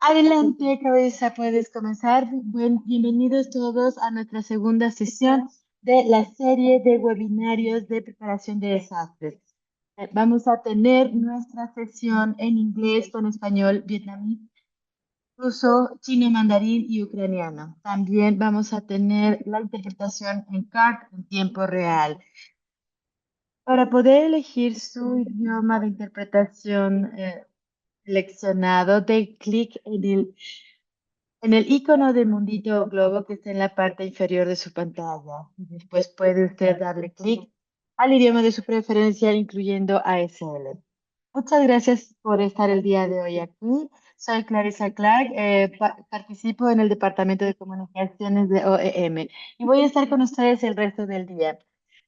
Adelante, cabeza, puedes comenzar. Bienvenidos todos a nuestra segunda sesión de la serie de webinarios de preparación de desastres. Vamos a tener nuestra sesión en inglés con español, vietnamita, ruso, chino, mandarín y ucraniano. También vamos a tener la interpretación en CART en tiempo real. Para poder elegir su idioma de interpretación seleccionado, de clic en el icono de Mundito Globo que está en la parte inferior de su pantalla. Y después puede usted darle clic al idioma de su preferencia, incluyendo ASL. Muchas gracias por estar el día de hoy aquí. Soy Clarissa Clark, participo en el Departamento de Comunicaciones de OEM y voy a estar con ustedes el resto del día.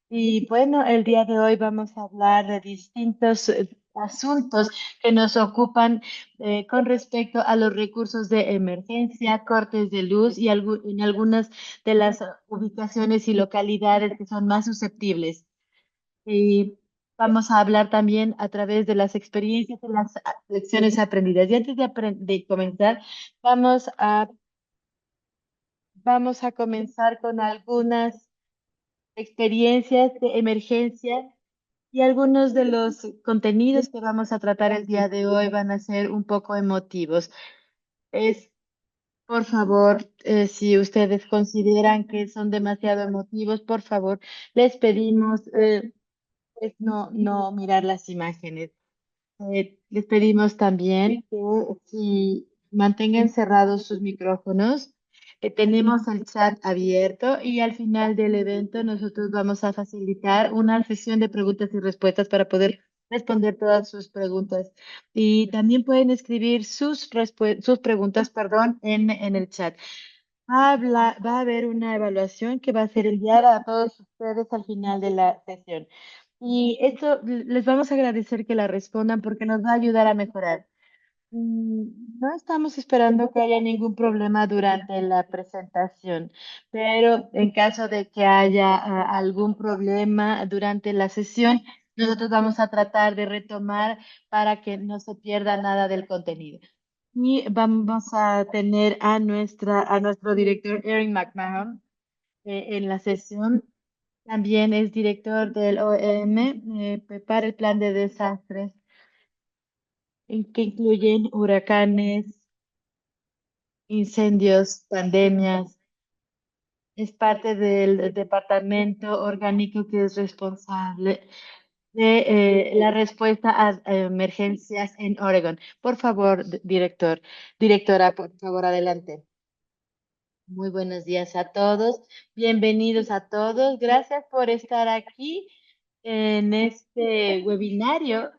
Y bueno, el día de hoy vamos a hablar de distintos asuntos que nos ocupan con respecto a los recursos de emergencia, cortes de luz y en algunas de las ubicaciones y localidades que son más susceptibles. Y vamos a hablar también a través de las experiencias y las lecciones aprendidas. Y antes de comenzar, vamos a, vamos a comenzar con algunas experiencias de emergencia. Y algunos de los contenidos que vamos a tratar el día de hoy van a ser un poco emotivos. Es, por favor, si ustedes consideran que son demasiado emotivos, por favor, les pedimos no mirar las imágenes. Les pedimos también que si mantengan cerrados sus micrófonos. Tenemos el chat abierto y al final del evento nosotros vamos a facilitar una sesión de preguntas y respuestas para poder responder todas sus preguntas. Y también pueden escribir sus preguntas, perdón, en el chat. Va a haber una evaluación que va a ser enviada a todos ustedes al final de la sesión. Y esto les vamos a agradecer que la respondan porque nos va a ayudar a mejorar. No estamos esperando que haya ningún problema durante la presentación, pero en caso de que haya algún problema durante la sesión, nosotros vamos a tratar de retomar para que no se pierda nada del contenido. Y vamos a tener a nuestro director, Erin McMahon, en la sesión. También es director del OEM, prepara el plan de desastres, en que incluyen huracanes, incendios, pandemias. Es parte del departamento orgánico que es responsable de la respuesta a emergencias en Oregon. Por favor, directora, por favor, adelante. Muy buenos días a todos. Bienvenidos a todos. Gracias por estar aquí en este webinario.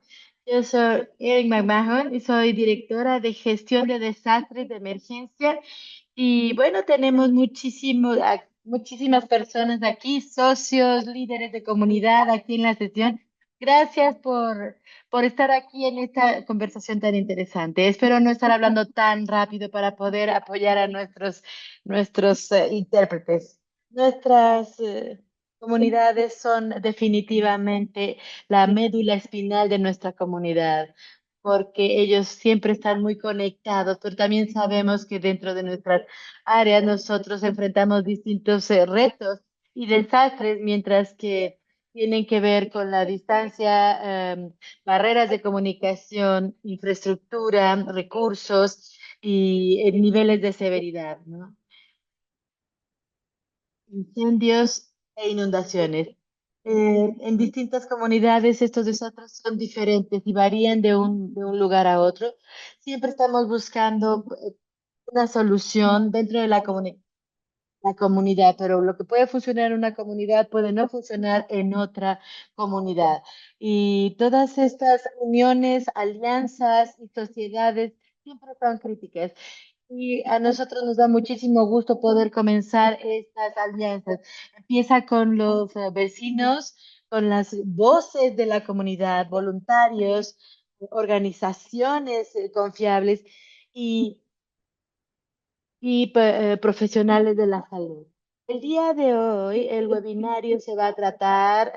Yo soy Erin McMahon y soy directora de gestión de desastres de emergencia. Y bueno, tenemos muchísimas personas aquí, socios, líderes de comunidad aquí en la sesión. Gracias por estar aquí en esta conversación tan interesante. Espero no estar hablando tan rápido para poder apoyar a nuestros intérpretes. Nuestras comunidades son definitivamente la médula espinal de nuestra comunidad, porque ellos siempre están muy conectados, pero también sabemos que dentro de nuestras áreas nosotros enfrentamos distintos retos y desastres, mientras que tienen que ver con la distancia, barreras de comunicación, infraestructura, recursos y niveles de severidad, ¿no? Incendios e inundaciones. En distintas comunidades estos desastres son diferentes y varían de un lugar a otro. Siempre estamos buscando una solución dentro de la comunidad, pero lo que puede funcionar en una comunidad puede no funcionar en otra comunidad. Y todas estas uniones, alianzas y sociedades siempre son críticas. Y a nosotros nos da muchísimo gusto poder comenzar estas alianzas. Empieza con los vecinos, con las voces de la comunidad, voluntarios, organizaciones confiables y profesionales de la salud. El día de hoy, el webinario se va a tratar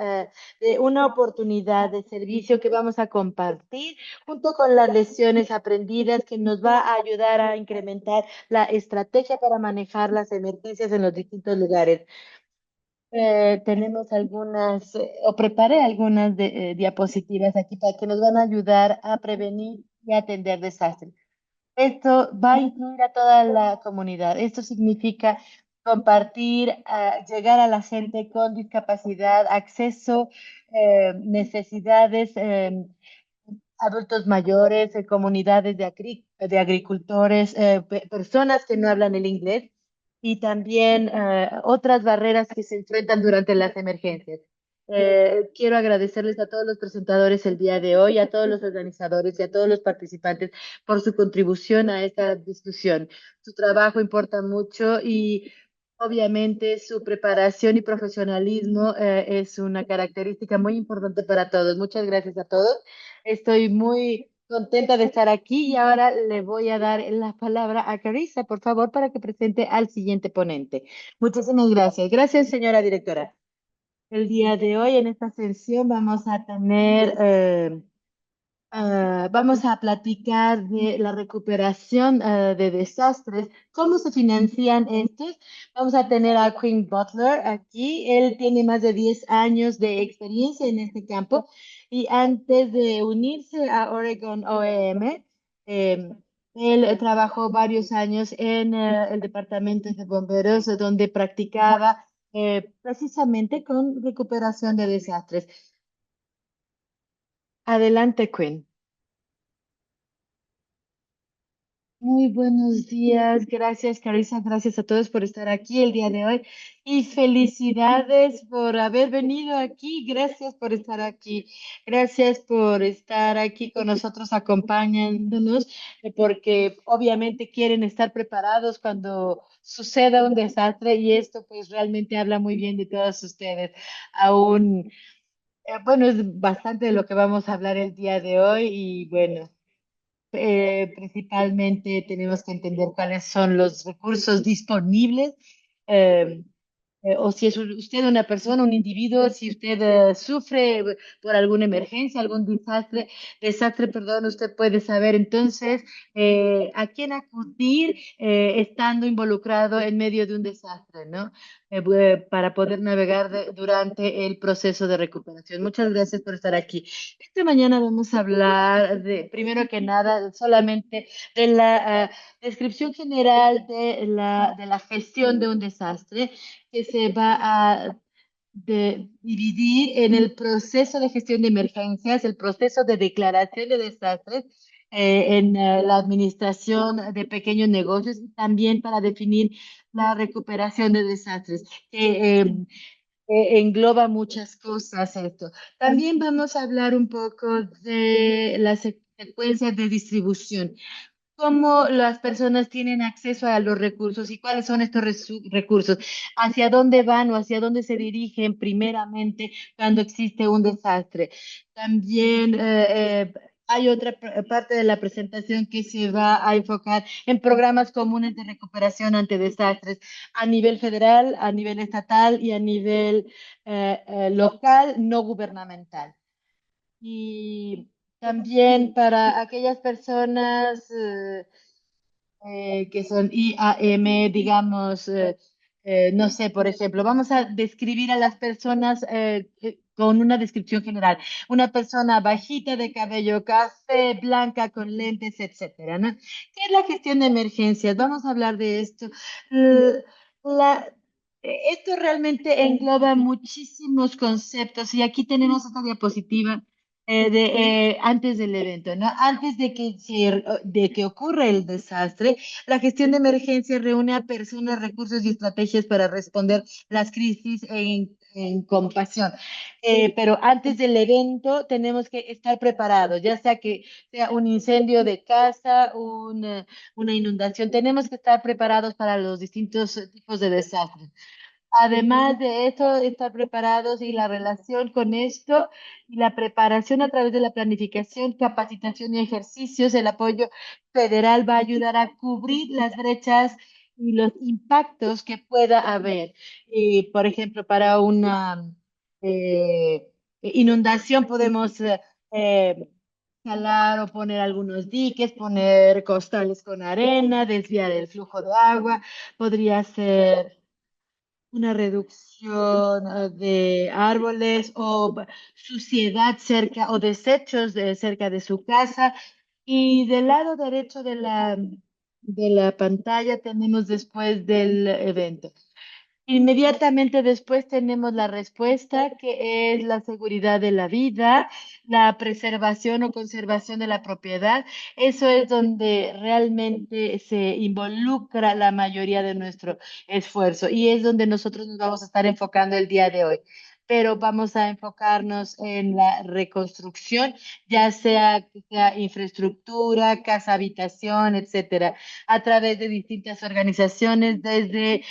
de una oportunidad de servicio que vamos a compartir junto con las lecciones aprendidas que nos va a ayudar a incrementar la estrategia para manejar las emergencias en los distintos lugares. Tenemos algunas, o preparé algunas diapositivas aquí para que nos van a ayudar a prevenir y atender desastres. Esto va a incluir a toda la comunidad. Esto significa compartir, llegar a la gente con discapacidad, acceso, necesidades, adultos mayores, comunidades de agricultores, personas que no hablan el inglés y también otras barreras que se enfrentan durante las emergencias. Quiero agradecerles a todos los presentadores el día de hoy, a todos los organizadores y a todos los participantes por su contribución a esta discusión. Su trabajo importa mucho y obviamente su preparación y profesionalismo es una característica muy importante para todos. Muchas gracias a todos. Estoy muy contenta de estar aquí y ahora le voy a dar la palabra a Carissa, por favor, para que presente al siguiente ponente. Muchísimas gracias. Gracias, señora directora. El día de hoy en esta sesión vamos a tener vamos a platicar de la recuperación de desastres, cómo se financian estos. Vamos a tener a Quinn Butler aquí. Él tiene más de 10 años de experiencia en este campo y antes de unirse a Oregon OEM, eh, él trabajó varios años en el departamento de bomberos donde practicaba precisamente con recuperación de desastres. Adelante, Quinn. Muy buenos días, gracias Carissa, gracias a todos por estar aquí el día de hoy y felicidades por haber venido aquí, gracias por estar aquí, gracias por estar aquí con nosotros acompañándonos, porque obviamente quieren estar preparados cuando suceda un desastre y esto pues realmente habla muy bien de todos ustedes. Aún, bueno, es bastante de lo que vamos a hablar el día de hoy y bueno. Principalmente tenemos que entender cuáles son los recursos disponibles, eh, o si es usted una persona, un individuo, si usted sufre por alguna emergencia, algún desastre, usted puede saber entonces a quién acudir estando involucrado en medio de un desastre, ¿no? Para poder navegar durante el proceso de recuperación. Muchas gracias por estar aquí. Esta mañana vamos a hablar de, primero que nada, solamente de la descripción general de la gestión de un desastre que se va a dividir en el proceso de gestión de emergencias, el proceso de declaración de desastres, en la administración de pequeños negocios y también para definir la recuperación de desastres, que engloba muchas cosas esto. También vamos a hablar un poco de las secuencias de distribución, cómo las personas tienen acceso a los recursos y cuáles son estos recursos, hacia dónde van o hacia dónde se dirigen primeramente cuando existe un desastre. También hay otra parte de la presentación que se va a enfocar en programas comunes de recuperación ante desastres a nivel federal, a nivel estatal y a nivel local no gubernamental. Y también para aquellas personas que son IAM, digamos, no sé, por ejemplo, vamos a describir a las personas con una descripción general. Una persona bajita de cabello café, blanca, con lentes, etcétera, ¿no? ¿Qué es la gestión de emergencias? Vamos a hablar de esto. L- La, esto realmente engloba muchísimos conceptos y aquí tenemos esta diapositiva antes del evento, ¿no? Antes de que ocurra el desastre, la gestión de emergencia reúne a personas, recursos y estrategias para responder las crisis en compasión. Pero antes del evento tenemos que estar preparados, ya sea que sea un incendio de casa, una inundación, tenemos que estar preparados para los distintos tipos de desastres. Además de eso, estar preparados y la relación con esto y la preparación a través de la planificación, capacitación y ejercicios, el apoyo federal va a ayudar a cubrir las brechas y los impactos que pueda haber. Por ejemplo, para una inundación podemos calar o poner algunos diques, poner costales con arena, desviar el flujo de agua. Podría ser una reducción de árboles o suciedad cerca o desechos cerca de su casa. Y del lado derecho de la pantalla tenemos después del evento. Inmediatamente después tenemos la respuesta, que es la seguridad de la vida, la preservación o conservación de la propiedad. Eso es donde realmente se involucra la mayoría de nuestro esfuerzo y es donde nosotros nos vamos a estar enfocando el día de hoy. Pero vamos a enfocarnos en la reconstrucción, ya sea que sea infraestructura, casa, habitación, etcétera, a través de distintas organizaciones, desde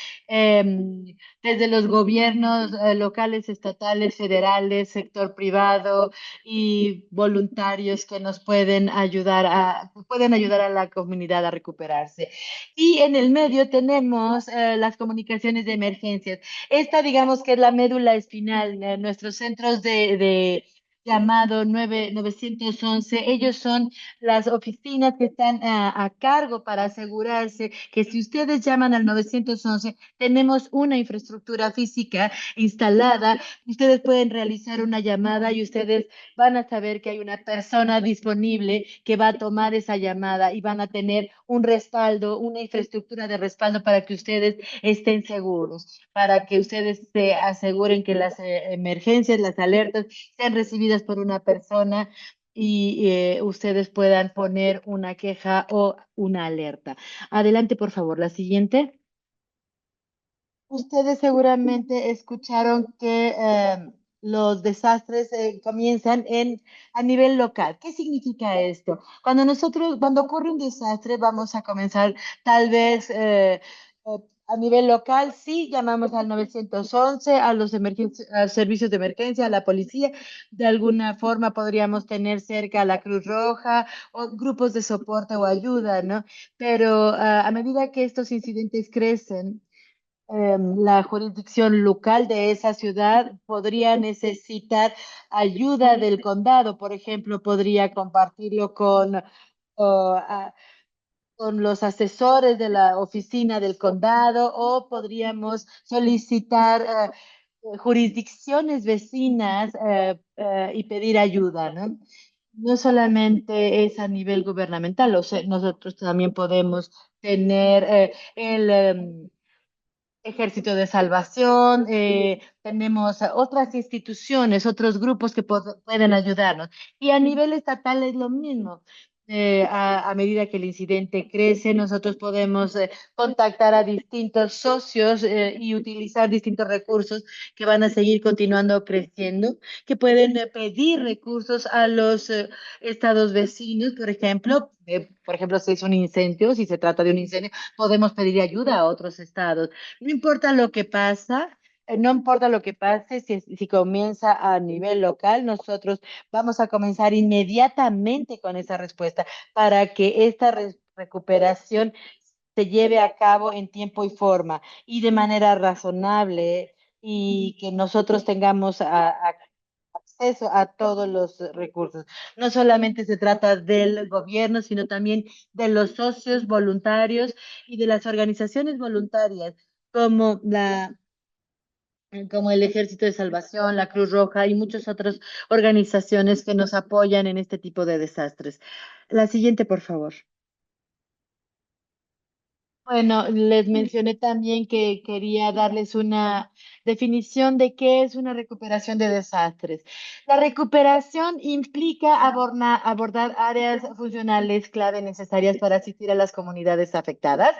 los gobiernos locales, estatales, federales, sector privado y voluntarios que nos pueden ayudar a la comunidad a recuperarse. Y en el medio tenemos las comunicaciones de emergencias. Esta, digamos que es la médula espinal, nuestros centros de llamado 911. Ellos son las oficinas que están a cargo para asegurarse que si ustedes llaman al 911, tenemos una infraestructura física instalada. Ustedes pueden realizar una llamada y ustedes van a saber que hay una persona disponible que va a tomar esa llamada y van a tener un respaldo, una infraestructura de respaldo para que ustedes estén seguros, para que ustedes se aseguren que las emergencias, las alertas sean recibidas por una persona y ustedes puedan poner una queja o una alerta. Adelante, por favor, la siguiente. Ustedes seguramente escucharon que los desastres comienzan a nivel local. ¿Qué significa esto? Cuando ocurre un desastre, vamos a comenzar tal vez a nivel local, sí, llamamos al 911, a los a servicios de emergencia, a la policía. De alguna forma podríamos tener cerca a la Cruz Roja o grupos de soporte o ayuda, ¿no? Pero a medida que estos incidentes crecen, la jurisdicción local de esa ciudad podría necesitar ayuda del condado, por ejemplo, podría compartirlo o, a- con los asesores de la oficina del condado o podríamos solicitar jurisdicciones vecinas y pedir ayuda, ¿no? No solamente es a nivel gubernamental, o sea, nosotros también podemos tener el Ejército de Salvación, tenemos otras instituciones, otros grupos que pueden ayudarnos. Y a nivel estatal es lo mismo. A medida que el incidente crece, nosotros podemos contactar a distintos socios y utilizar distintos recursos que van a seguir continuando creciendo, que pueden pedir recursos a los estados vecinos, por ejemplo, si es un incendio, si se trata de un incendio, podemos pedir ayuda a otros estados. No importa lo que pasa, no importa lo que pase, si comienza a nivel local, nosotros vamos a comenzar inmediatamente con esa respuesta para que esta recuperación se lleve a cabo en tiempo y forma y de manera razonable y que nosotros tengamos acceso a todos los recursos. No solamente se trata del gobierno, sino también de los socios voluntarios y de las organizaciones voluntarias como como el Ejército de Salvación, la Cruz Roja y muchas otras organizaciones que nos apoyan en este tipo de desastres. La siguiente, por favor. Bueno, les mencioné también que quería darles una definición de qué es una recuperación de desastres. La recuperación implica abordar áreas funcionales clave necesarias para asistir a las comunidades afectadas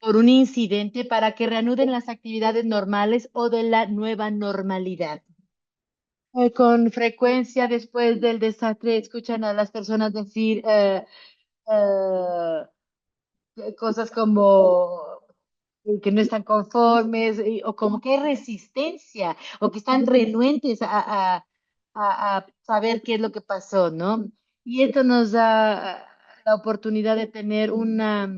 por un incidente para que reanuden las actividades normales o de la nueva normalidad. Con frecuencia después del desastre escuchan a las personas decir cosas como que no están conformes o como que hay resistencia o que están renuentes a saber qué es lo que pasó, ¿no? Y esto nos da la oportunidad de tener una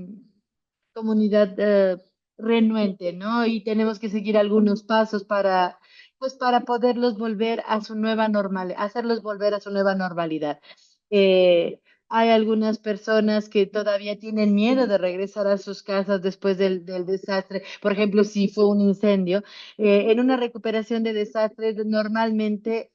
comunidad. renuente, ¿no? Y tenemos que seguir algunos pasos para, pues, para poderlos volver a su nueva normal, hacerlos volver a su nueva normalidad. Hay algunas personas que todavía tienen miedo de regresar a sus casas después del desastre. Por ejemplo, si fue un incendio, en una recuperación de desastres, normalmente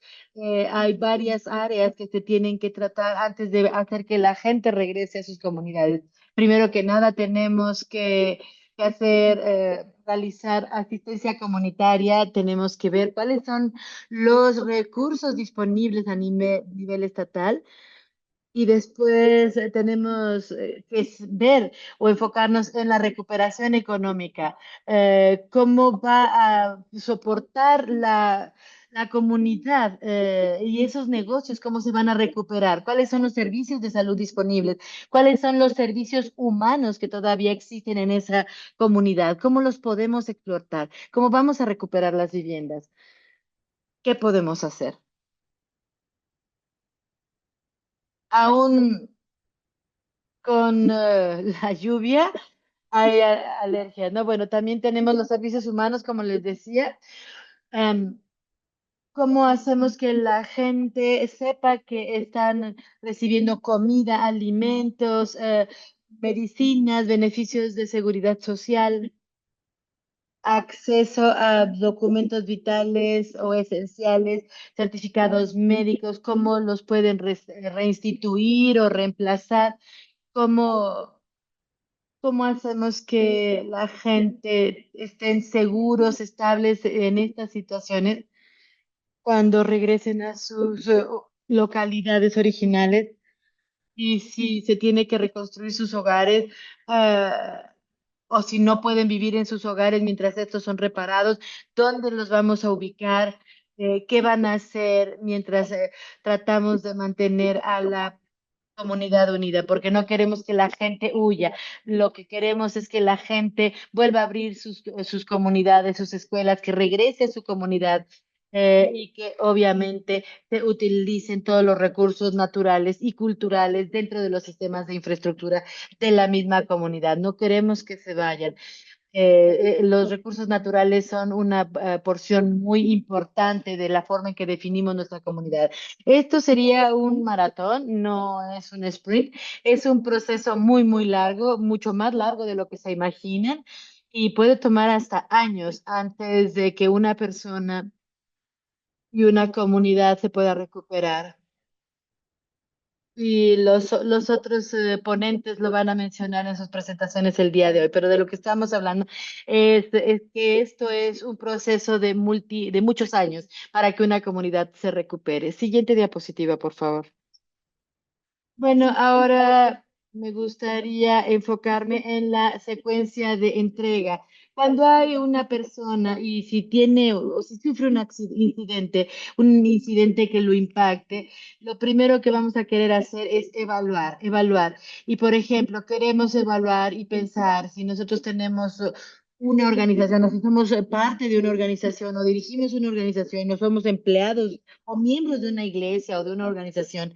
hay varias áreas que se tienen que tratar antes de hacer que la gente regrese a sus comunidades. Primero que nada, tenemos que hacer, realizar asistencia comunitaria, tenemos que ver cuáles son los recursos disponibles a nivel estatal y después tenemos que ver o enfocarnos en la recuperación económica. ¿Cómo va a soportar la comunidad y esos negocios? ¿Cómo se van a recuperar? ¿Cuáles son los servicios de salud disponibles? ¿Cuáles son los servicios humanos que todavía existen en esa comunidad? ¿Cómo los podemos explotar? ¿Cómo vamos a recuperar las viviendas? ¿Qué podemos hacer? Aún con la lluvia hay alergias, ¿no? Bueno, también tenemos los servicios humanos, como les decía. Em, ¿Cómo hacemos que la gente sepa que están recibiendo comida, alimentos, medicinas, beneficios de seguridad social, acceso a documentos vitales o esenciales, certificados médicos, cómo los pueden reinstituir o reemplazar? ¿Cómo ¿Cómo hacemos que la gente estén seguros, estables en estas situaciones cuando regresen a sus localidades originales? Y si se tiene que reconstruir sus hogares, ah, o si no pueden vivir en sus hogares mientras estos son reparados, ¿dónde los vamos a ubicar? ¿Qué van a hacer mientras tratamos de mantener a la comunidad unida? Porque no queremos que la gente huya. Lo que queremos es que la gente vuelva a abrir sus comunidades, sus escuelas, que regrese a su comunidad. Y que obviamente se utilicen todos los recursos naturales y culturales dentro de los sistemas de infraestructura de la misma comunidad. No queremos que se vayan. Los recursos naturales son una porción muy importante de la forma en que definimos nuestra comunidad. Esto sería un maratón, no es un sprint, es un proceso muy, muy largo, mucho más largo de lo que se imaginan y puede tomar hasta años antes de que una persona y una comunidad se pueda recuperar. Y los otros ponentes lo van a mencionar en sus presentaciones el día de hoy, pero de lo que estamos hablando es que esto es un proceso de muchos años para que una comunidad se recupere. Siguiente diapositiva, por favor. Bueno, ahora me gustaría enfocarme en la secuencia de entrega. Cuando hay una persona y si tiene o si sufre un incidente que lo impacte, lo primero que vamos a querer hacer es evaluar. Y por ejemplo, queremos evaluar y pensar si nosotros tenemos una organización, o si somos parte de una organización o dirigimos una organización, no somos empleados o miembros de una iglesia o de una organización.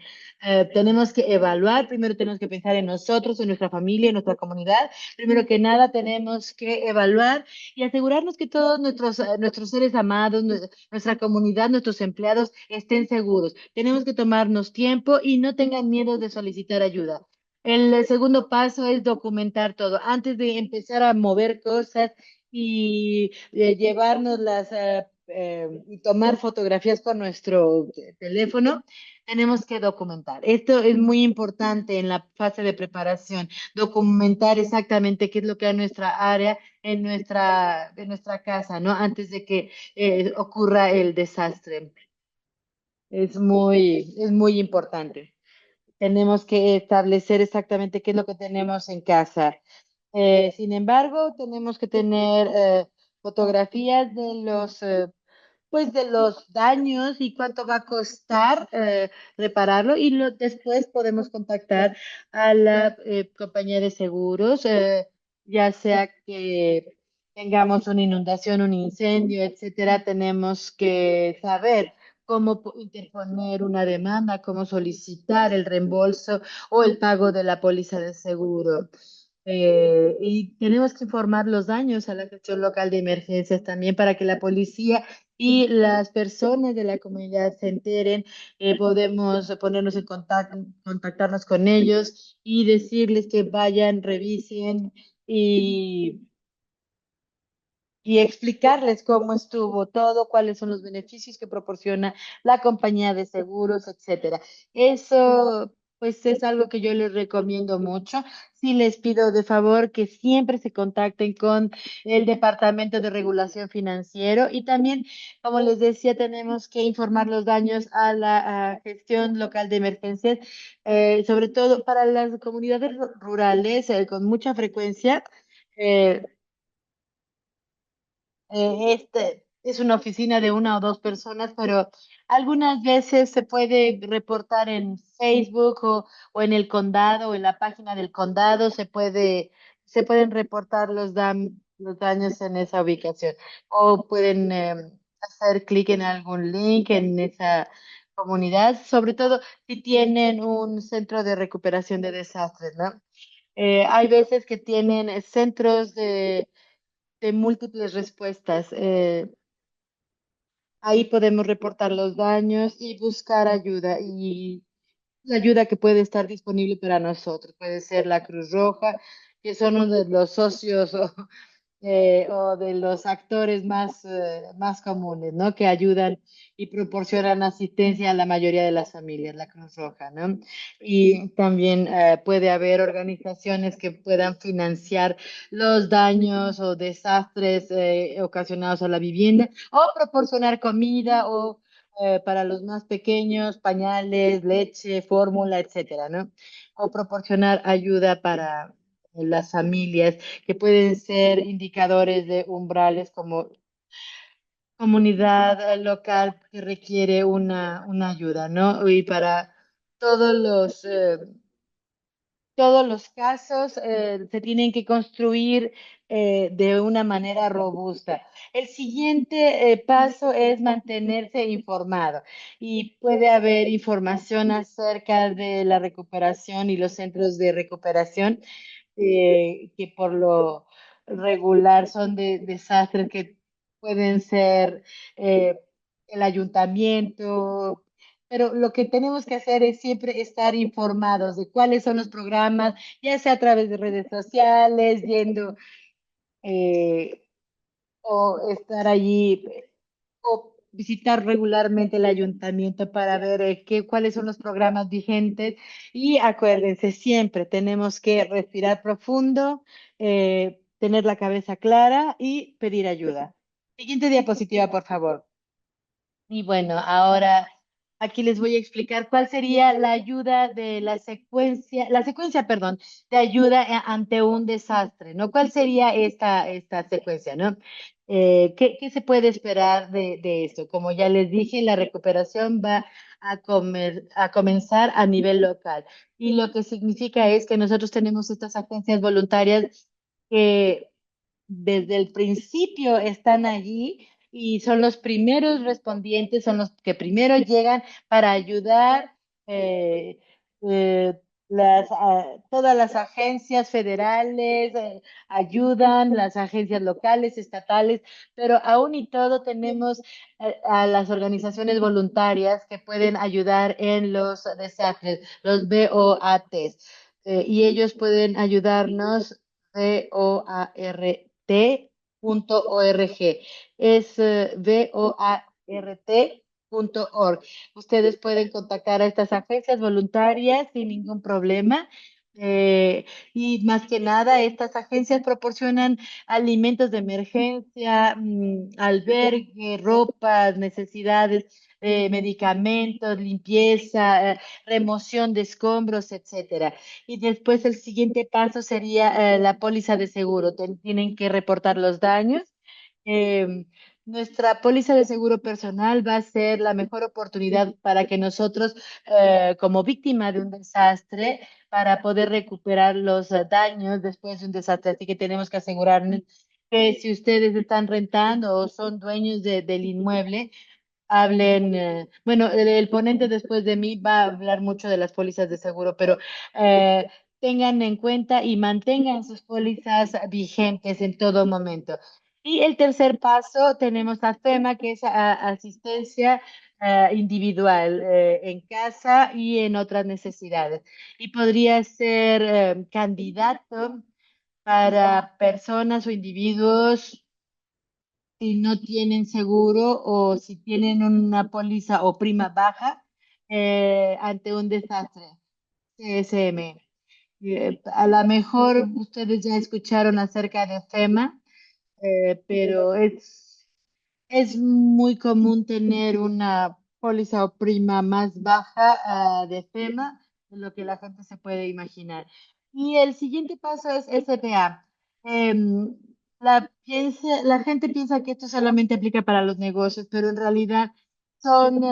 Tenemos que evaluar, primero tenemos que pensar en nosotros, en nuestra familia, en nuestra comunidad. Primero que nada, tenemos que evaluar y asegurarnos que todos nuestros seres amados, nuestra comunidad, nuestros empleados estén seguros. Tenemos que tomarnos tiempo y no tengan miedo de solicitar ayuda. El segundo paso es documentar todo. Antes de empezar a mover cosas y llevárnoslas y tomar fotografías con nuestro teléfono, tenemos que documentar. Esto es muy importante en la fase de preparación, documentar exactamente qué es lo que hay en nuestra área, en nuestra casa, ¿no? Antes de que ocurra el desastre. Es muy importante. Tenemos que establecer exactamente qué es lo que tenemos en casa. Sin embargo, tenemos que tener fotografías de los daños y cuánto va a costar repararlo y después podemos contactar a la compañía de seguros, ya sea que tengamos una inundación, un incendio, etcétera, tenemos que saber cómo interponer una demanda, cómo solicitar el reembolso o el pago de la póliza de seguro. Y tenemos que informar los daños a la gestión local de emergencias también para que la policía y las personas de la comunidad se enteren. Podemos ponernos en contacto, contactarnos con ellos y decirles que vayan, revisen y y explicarles cómo estuvo todo, cuáles son los beneficios que proporciona la compañía de seguros, etcétera. Eso, pues, es algo que yo les recomiendo mucho. Sí les pido de favor que siempre se contacten con el Departamento de Regulación Financiero y también, como les decía, tenemos que informar los daños a la gestión local de emergencias, sobre todo para las comunidades rurales, con mucha frecuencia. eh, este es una oficina de una o dos personas, pero algunas veces se puede reportar en Facebook o en el condado o en la página del condado, se pueden reportar los daños en esa ubicación o pueden hacer clic en algún link en esa comunidad, sobre todo si tienen un centro de recuperación de desastres, ¿no? Hay veces que tienen centros de múltiples respuestas. Ahí podemos reportar los daños y buscar ayuda y la ayuda que puede estar disponible para nosotros. Puede ser la Cruz Roja, que son uno de los socios o de los actores más comunes, ¿no? Que ayudan y proporcionan asistencia a la mayoría de las familias, la Cruz Roja, ¿no? Y también puede haber organizaciones que puedan financiar los daños o desastres ocasionados a la vivienda o proporcionar comida o para los más pequeños, pañales, leche, fórmula, etcétera, ¿no? O proporcionar ayuda para las familias que pueden ser indicadores de umbrales como comunidad local que requiere una ayuda, ¿no? Y para todos todos los casos se tienen que construir de una manera robusta. El siguiente paso es mantenerse informado y puede haber información acerca de la recuperación y los centros de recuperación que por lo regular son de desastres que pueden ser eh, el ayuntamiento, pero lo que tenemos que hacer es siempre estar informados de cuáles son los programas, ya sea a través de redes sociales, yendo eh, o estar allí o visitar regularmente el ayuntamiento para ver cuáles son los programas vigentes. Y acuérdense, siempre tenemos que respirar profundo, tener la cabeza clara y pedir ayuda. Siguiente diapositiva, por favor. Y bueno, ahora aquí les voy a explicar cuál sería la ayuda de la secuencia, perdón, de ayuda ante un desastre, ¿no? ¿Cuál sería esta secuencia, ¿no? ¿Qué se puede esperar de esto? Como ya les dije, la recuperación va a comenzar a nivel local. Y lo que significa es que nosotros tenemos estas agencias voluntarias que desde el principio están allí y son los primeros respondientes, son los que primero llegan para ayudar. eh, eh, todas las agencias federales ayudan, las agencias locales, estatales, pero aún y todo tenemos a las organizaciones voluntarias que pueden ayudar en los desastres, los BOATs, y ellos pueden ayudarnos VOART.org. Es VOART.org. Ustedes pueden contactar a estas agencias voluntarias sin ningún problema. Y más que nada, estas agencias proporcionan alimentos de emergencia, albergue, ropas, necesidades, medicamentos, limpieza, remoción de escombros, etcétera. Y después el siguiente paso sería la póliza de seguro. Tienen que reportar los daños. Eh, Nuestra póliza de seguro personal va a ser la mejor oportunidad para que nosotros, como víctima de un desastre, para poder recuperar los daños después de un desastre. Así que tenemos que asegurarnos que si ustedes están rentando o son dueños del inmueble, hablen, bueno, el ponente después de mí va a hablar mucho de las pólizas de seguro, pero tengan en cuenta y mantengan sus pólizas vigentes en todo momento. Y el tercer paso tenemos a FEMA, que es asistencia individual en casa y en otras necesidades. Y podría ser candidato para personas o individuos si no tienen seguro o si tienen una póliza o prima baja ante un desastre, CSM. A lo mejor ustedes ya escucharon acerca de FEMA, pero es muy común tener una póliza o prima más baja de FEMA de lo que la gente se puede imaginar. Y el siguiente paso es SBA. Em, la gente piensa que esto solamente aplica para los negocios, pero en realidad son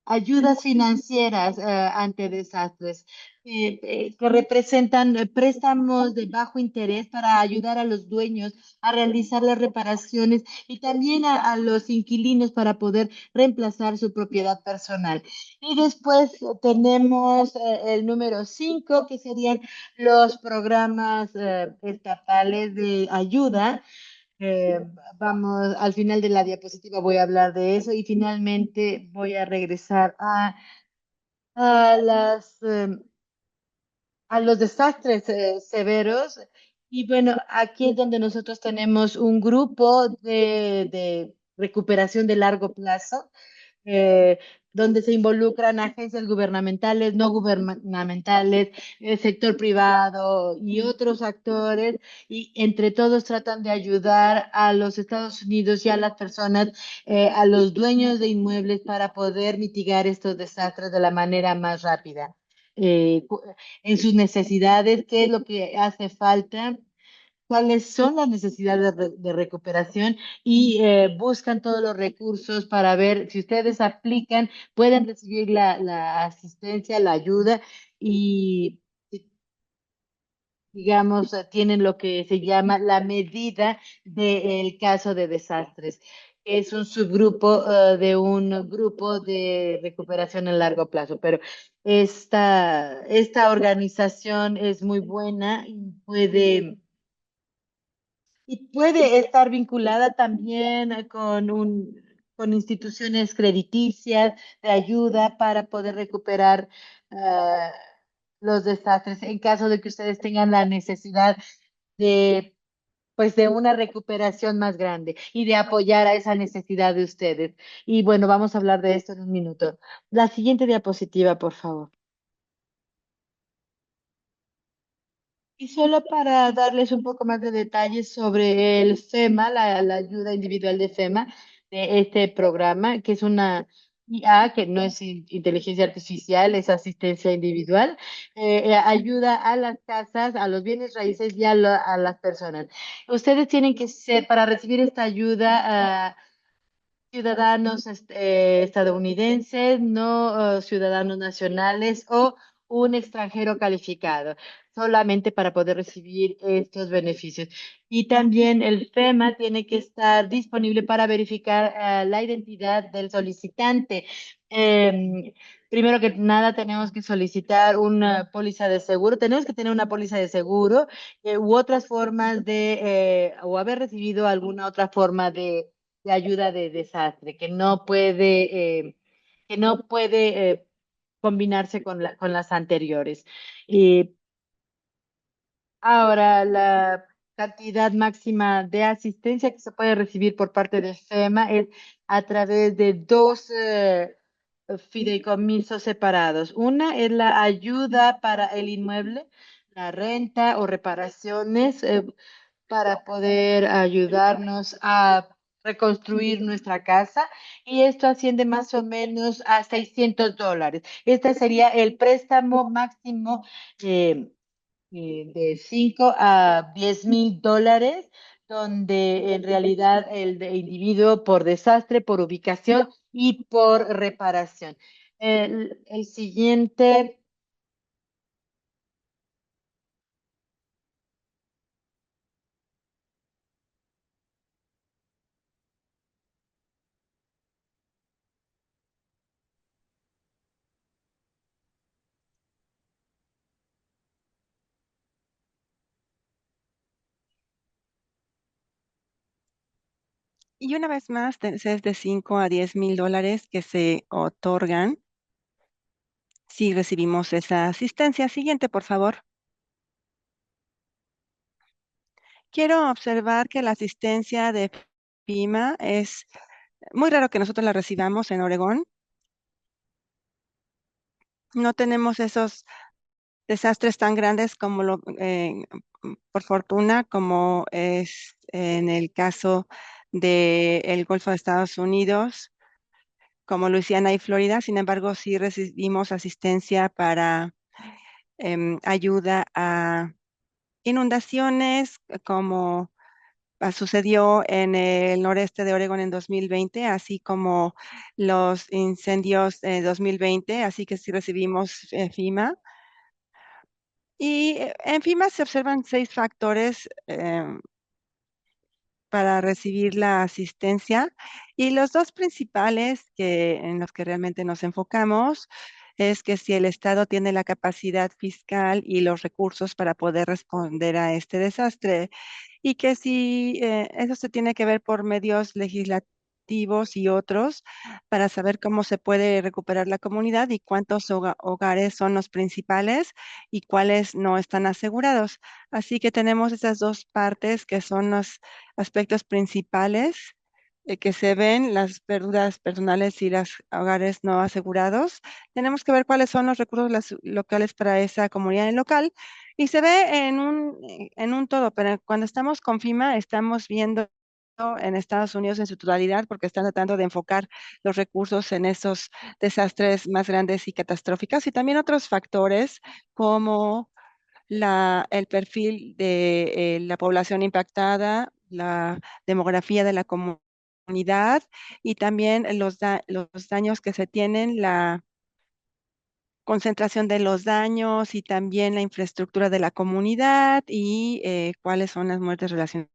ayudas financieras ante desastres, que representan préstamos de bajo interés para ayudar a los dueños a realizar las reparaciones y también a los inquilinos para poder reemplazar su propiedad personal. Y después tenemos el número 5, que serían los programas estatales de ayuda. eh, Vamos, al final de la diapositiva voy a hablar de eso y finalmente voy a regresar a a los desastres severos. Y bueno, aquí es donde nosotros tenemos un grupo de recuperación de largo plazo, eh, donde se involucran agencias gubernamentales, no gubernamentales, el sector privado y otros actores, y entre todos tratan de ayudar a los Estados Unidos y a las personas, a los dueños de inmuebles para poder mitigar estos desastres de la manera más rápida. En sus necesidades, qué es lo que hace falta, cuáles son las necesidades de recuperación y buscan todos los recursos para ver si ustedes aplican, pueden recibir la asistencia, la ayuda y, digamos, tienen lo que se llama la medida del caso de desastres. Es un subgrupo de un grupo de recuperación a largo plazo, pero esta organización es muy buena y puede estar vinculada también con instituciones crediticias de ayuda para poder recuperar ah, los desastres en caso de que ustedes tengan la necesidad de, pues, de una recuperación más grande y de apoyar a esa necesidad de ustedes. Y bueno, vamos a hablar de esto en un minuto. La siguiente diapositiva, por favor. Y solo para darles un poco más de detalles sobre el FEMA, la ayuda individual de FEMA, de este programa, que es una IA, que no es inteligencia artificial, es asistencia individual, ayuda a las casas, a los bienes raíces y a las personas. Ustedes tienen que ser, para recibir esta ayuda, ciudadanos estadounidenses, no ciudadanos nacionales o un extranjero calificado, solamente para poder recibir estos beneficios. Y también el FEMA tiene que estar disponible para verificar la identidad del solicitante. Primero que nada, tenemos que solicitar una póliza de seguro, tenemos que tener una póliza de seguro u otras formas o haber recibido alguna otra forma de ayuda de desastre, que no puede combinarse con las anteriores. Y ahora, la cantidad máxima de asistencia que se puede recibir por parte de FEMA es a través de dos fideicomisos separados. Una es la ayuda para el inmueble, la renta o reparaciones, para poder ayudarnos a reconstruir nuestra casa, y esto asciende más o menos a $600. Este sería el préstamo máximo de 5 a 10,000 dólares, donde en realidad individuo por desastre, por ubicación y por reparación. El siguiente. Y una vez más, es de 5 a 10 mil dólares que se otorgan si recibimos esa asistencia. Siguiente, por favor. Quiero observar que la asistencia de FEMA es muy raro que nosotros la recibamos en Oregón. No tenemos esos desastres tan grandes como por fortuna, como es en el caso del Golfo de Estados Unidos, como Luisiana y Florida. Sin embargo, sí recibimos asistencia para ayuda a inundaciones, como sucedió en el noreste de Oregon en 2020, así como los incendios de 2020, así que sí recibimos FEMA. Y en FEMA se observan 6 factores para recibir la asistencia, y los dos principales en los que realmente nos enfocamos es que si el Estado tiene la capacidad fiscal y los recursos para poder responder a este desastre, y que si eso se tiene que ver por medios legislativos y otros para saber cómo se puede recuperar la comunidad y cuántos hogares son los principales y cuáles no están asegurados. Así que tenemos esas dos partes que son los aspectos principales que se ven, las pérdidas personales y los hogares no asegurados. Tenemos que ver cuáles son los recursos locales para esa comunidad local, y se ve en un todo, pero cuando estamos con FEMA estamos viendo en Estados Unidos en su totalidad, porque están tratando de enfocar los recursos en esos desastres más grandes y catastróficos, y también otros factores como el perfil de la población impactada, la demografía de la comunidad, y también los daños que se tienen, la concentración de los daños y también la infraestructura de la comunidad, y cuáles son las muertes relacionadas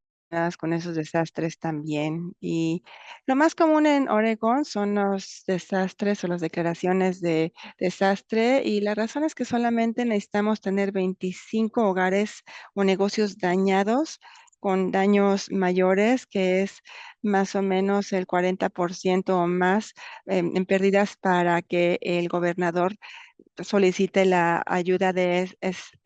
con esos desastres también. Y lo más común en Oregón son los desastres o las declaraciones de desastre, y la razón es que solamente necesitamos tener 25 hogares o negocios dañados con daños mayores, que es más o menos el 40% o más en pérdidas, para que el gobernador solicite la ayuda de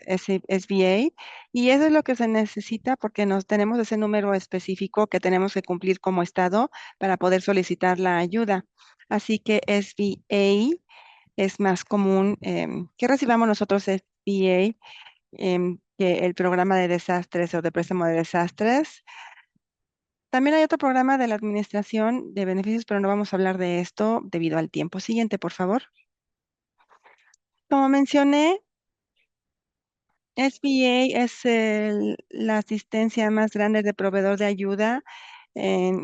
SBA, y eso es lo que se necesita porque nos tenemos ese número específico que tenemos que cumplir como estado para poder solicitar la ayuda. Así que SBA es más común que recibamos nosotros SBA que el programa de desastres o de préstamo de desastres. También hay otro programa de la Administración de Beneficios, pero no vamos a hablar de esto debido al tiempo. Siguiente, por favor. Como mencioné, SBA es la asistencia más grande de proveedor de ayuda.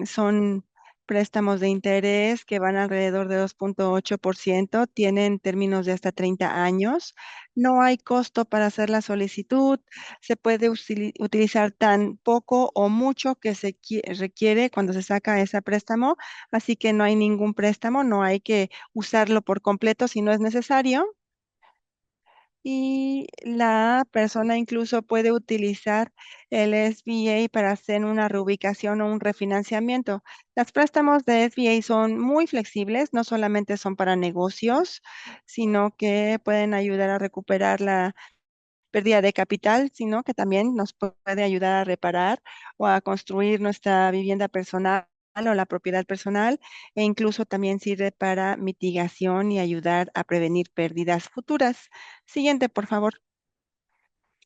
Son préstamos de interés que van alrededor de 2.8%, tienen términos de hasta 30 años. No hay costo para hacer la solicitud. Se puede utilizar tan poco o mucho que se requiere cuando se saca ese préstamo, así que no hay ningún préstamo, no hay que usarlo por completo si no es necesario, y la persona incluso puede utilizar el SBA para hacer una reubicación o un refinanciamiento. Los préstamos de SBA son muy flexibles, no solamente son para negocios, sino que pueden ayudar a recuperar la pérdida de capital, sino que también nos puede ayudar a reparar o a construir nuestra vivienda personal o la propiedad personal, e incluso también sirve para mitigación y ayudar a prevenir pérdidas futuras. Siguiente, por favor.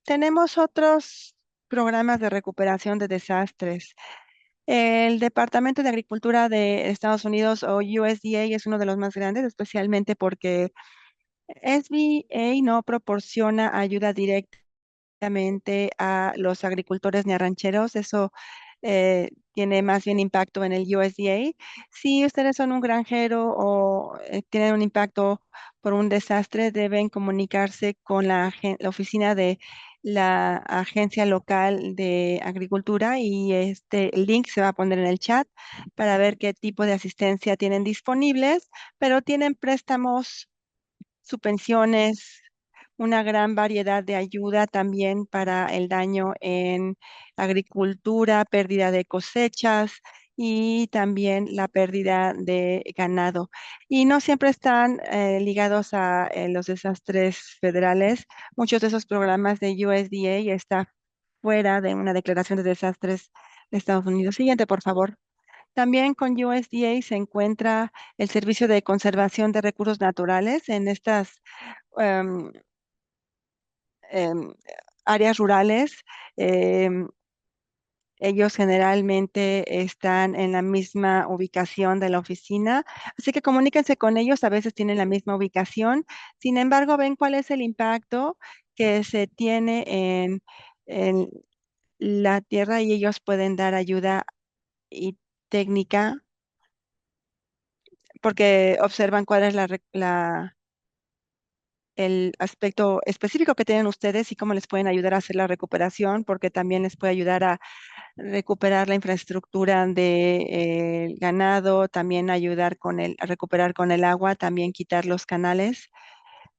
Tenemos otros programas de recuperación de desastres. El Departamento de Agricultura de Estados Unidos, o USDA, es uno de los más grandes, especialmente porque SBA no proporciona ayuda directamente a los agricultores ni a rancheros. Eso tiene más bien impacto en el USDA. Si ustedes son un granjero o tienen un impacto por un desastre, deben comunicarse con la oficina de la agencia local de agricultura, y este link se va a poner en el chat para ver qué tipo de asistencia tienen disponibles, pero tienen préstamos, subvenciones, una gran variedad de ayuda también para el daño en agricultura, pérdida de cosechas y también la pérdida de ganado. Y no siempre están ligados a los desastres federales. Muchos de esos programas de USDA están fuera de una declaración de desastres de Estados Unidos. Siguiente, por favor. También con USDA se encuentra el Servicio de Conservación de Recursos Naturales en estas em, em, áreas rurales. em, Ellos generalmente están en la misma ubicación de la oficina, así que comuníquense con ellos, a veces tienen la misma ubicación. Sin embargo, ven cuál es el impacto que se tiene en la tierra y ellos pueden dar ayuda y técnica porque observan cuál es el aspecto específico que tienen ustedes y cómo les pueden ayudar a hacer la recuperación, porque también les puede ayudar a recuperar la infraestructura de, ganado, también ayudar a recuperar con el agua, también quitar los canales.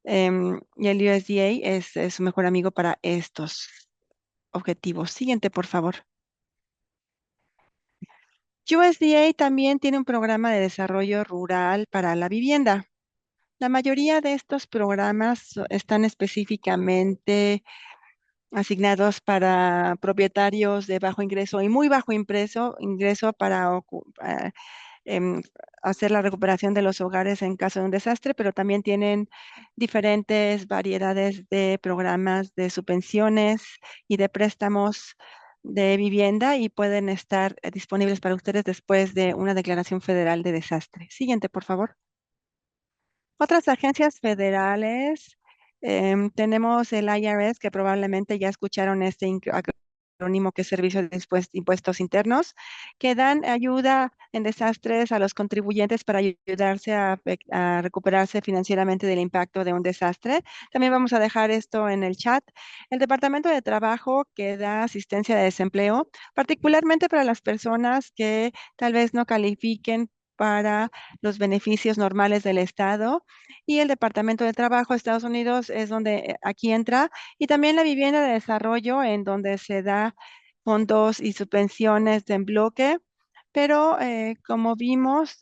Y el USDA es su mejor amigo para estos objetivos. Siguiente, por favor. USDA también tiene un programa de desarrollo rural para la vivienda. La mayoría de estos programas están específicamente asignados para propietarios de bajo ingreso y muy bajo ingreso para em, hacer la recuperación de los hogares en caso de un desastre, pero también tienen diferentes variedades de programas de subvenciones y de préstamos de vivienda y pueden estar disponibles para ustedes después de una declaración federal de desastre. Siguiente, por favor. Otras agencias federales, tenemos el IRS, que probablemente ya escucharon este acrónimo que es Servicio de Impuestos Internos, que dan ayuda en desastres a los contribuyentes para ayudarse a recuperarse financieramente del impacto de un desastre. También vamos a dejar esto en el chat. El Departamento de Trabajo que da asistencia de desempleo, particularmente para las personas que tal vez no califiquen para los beneficios normales del Estado y el Departamento de Trabajo de Estados Unidos es donde aquí entra y también la vivienda de desarrollo en donde se da fondos y subvenciones en bloque. Pero como vimos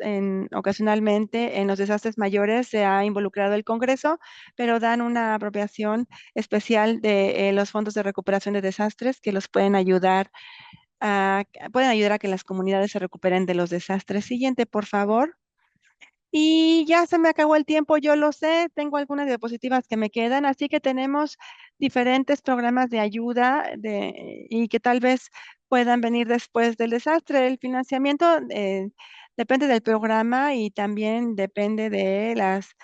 ocasionalmente en los desastres mayores se ha involucrado el Congreso, pero dan una apropiación especial de los fondos de recuperación de desastres que los pueden ayudar a que las comunidades se recuperen de los desastres. Siguiente, por favor. Y ya se me acabó el tiempo, yo lo sé, tengo algunas diapositivas que me quedan, así que tenemos diferentes programas de ayuda y que tal vez puedan venir después del desastre. El financiamiento depende del programa y también depende de las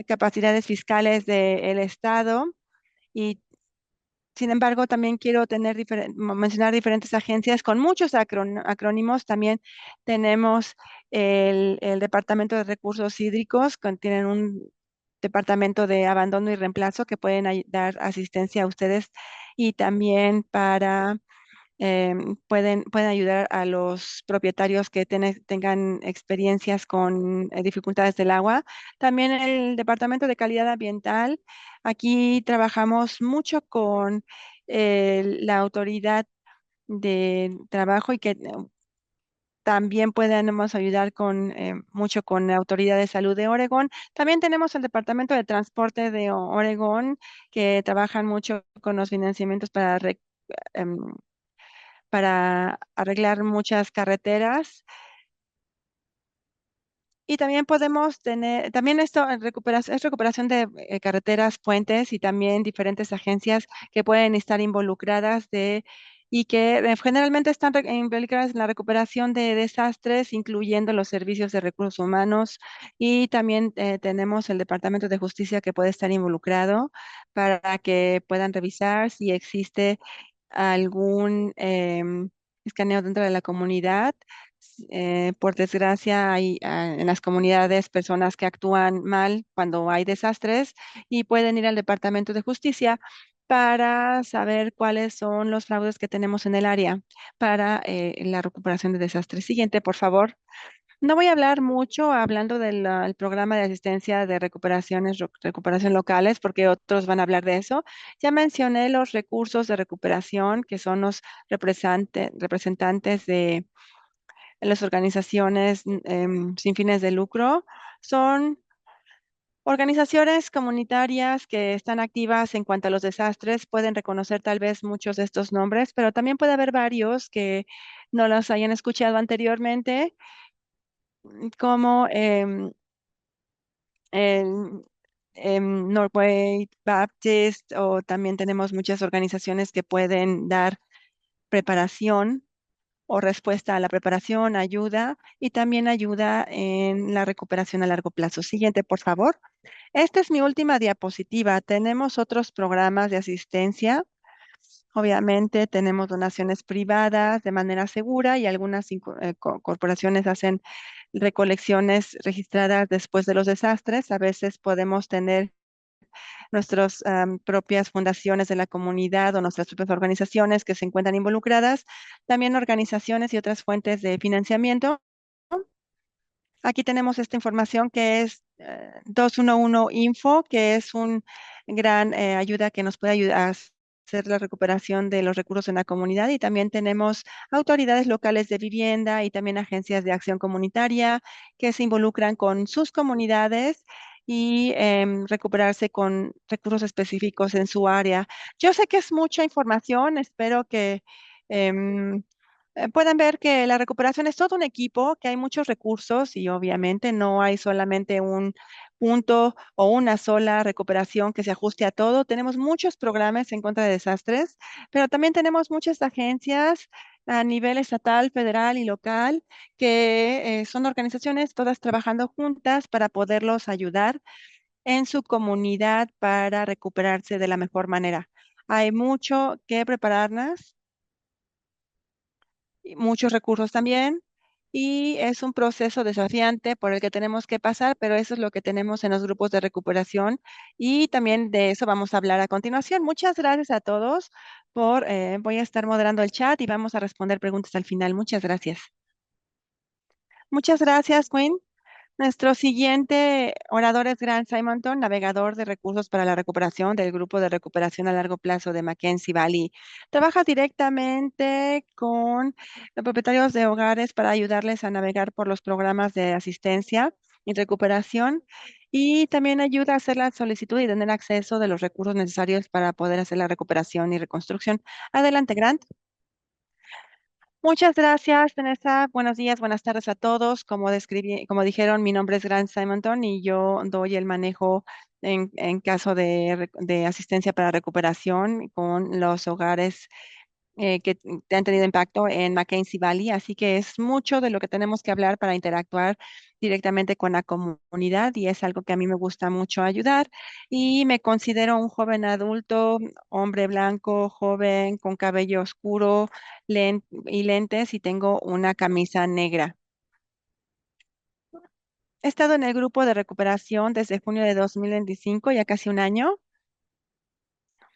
capacidades fiscales del Estado. Y sin embargo, también quiero mencionar diferentes agencias con muchos acrónimos. También tenemos el Departamento de Recursos Hídricos, tienen un departamento de abandono y reemplazo que pueden dar asistencia a ustedes y también pueden ayudar a los propietarios que tengan experiencias con dificultades del agua. También el Departamento de Calidad Ambiental. Aquí trabajamos mucho con la autoridad de trabajo y que también podemos ayudar mucho con la Autoridad de Salud de Oregón. También tenemos el Departamento de Transporte de Oregón, que trabajan mucho con los financiamientos em, para arreglar muchas carreteras. Y también podemos tener, también esto es recuperación de carreteras, puentes y también diferentes agencias que pueden estar involucradas y que generalmente están involucradas en la recuperación de desastres, incluyendo los servicios de recursos humanos. Y también tenemos el Departamento de Justicia que puede estar involucrado para que puedan revisar si existe algún escaneo dentro de la comunidad. Por desgracia, hay en las comunidades personas que actúan mal cuando hay desastres y pueden ir al Departamento de Justicia para saber cuáles son los fraudes que tenemos en el área para la recuperación de desastres. Siguiente, por favor. No voy a hablar mucho hablando del el programa de asistencia de recuperación locales, porque otros van a hablar de eso. Ya mencioné los recursos de recuperación, que son los representantes las organizaciones sin fines de lucro. Son organizaciones comunitarias que están activas en cuanto a los desastres. Pueden reconocer tal vez muchos de estos nombres, pero también puede haber varios que no los hayan escuchado anteriormente, como el Northway Baptist, o también tenemos muchas organizaciones que pueden dar preparación o respuesta a la preparación, ayuda y también ayuda en la recuperación a largo plazo. Siguiente, por favor. Esta es mi última diapositiva. Tenemos otros programas de asistencia. Obviamente tenemos donaciones privadas de manera segura y algunas corporaciones hacen recolecciones registradas después de los desastres. A veces podemos tener nuestras propias fundaciones de la comunidad o nuestras propias organizaciones que se encuentran involucradas. También organizaciones y otras fuentes de financiamiento. Aquí tenemos esta información que es 211 Info, que es un gran ayuda que nos puede ayudar a hacer la recuperación de los recursos en la comunidad. Y también tenemos autoridades locales de vivienda y también agencias de acción comunitaria que se involucran con sus comunidades y recuperarse con recursos específicos en su área. Yo sé que es mucha información, espero que em, puedan ver que la recuperación es todo un equipo, que hay muchos recursos y obviamente no hay solamente un punto o una sola recuperación que se ajuste a todo. Tenemos muchos programas en contra de desastres, pero también tenemos muchas agencias a nivel estatal, federal y local, que son organizaciones todas trabajando juntas para poderlos ayudar en su comunidad para recuperarse de la mejor manera. Hay mucho que prepararnos y muchos recursos también, y es un proceso desafiante por el que tenemos que pasar, pero eso es lo que tenemos en los grupos de recuperación y también de eso vamos a hablar a continuación. Muchas gracias a todos voy a estar moderando el chat y vamos a responder preguntas al final. Muchas gracias. Muchas gracias, Quinn. Nuestro siguiente orador es Grant Simonton, navegador de recursos para la recuperación del Grupo de Recuperación a Largo Plazo de Mackenzie Valley. Trabaja directamente con los propietarios de hogares para ayudarles a navegar por los programas de asistencia y recuperación, y también ayuda a hacer la solicitud y tener acceso de los recursos necesarios para poder hacer la recuperación y reconstrucción. Adelante, Grant. Muchas gracias, Vanessa. Buenos días, buenas tardes a todos. Como dijeron, mi nombre es Grant Simonton y yo doy el manejo en caso de asistencia para recuperación con los hogares que han tenido impacto en Mackenzie Valley. Así que es mucho de lo que tenemos que hablar para interactuar directamente con la comunidad y es algo que a mí me gusta mucho ayudar. Y me considero un joven adulto, hombre blanco, joven, con cabello oscuro y lentes, y tengo una camisa negra. He estado en el grupo de recuperación desde junio de 2025, ya casi un año,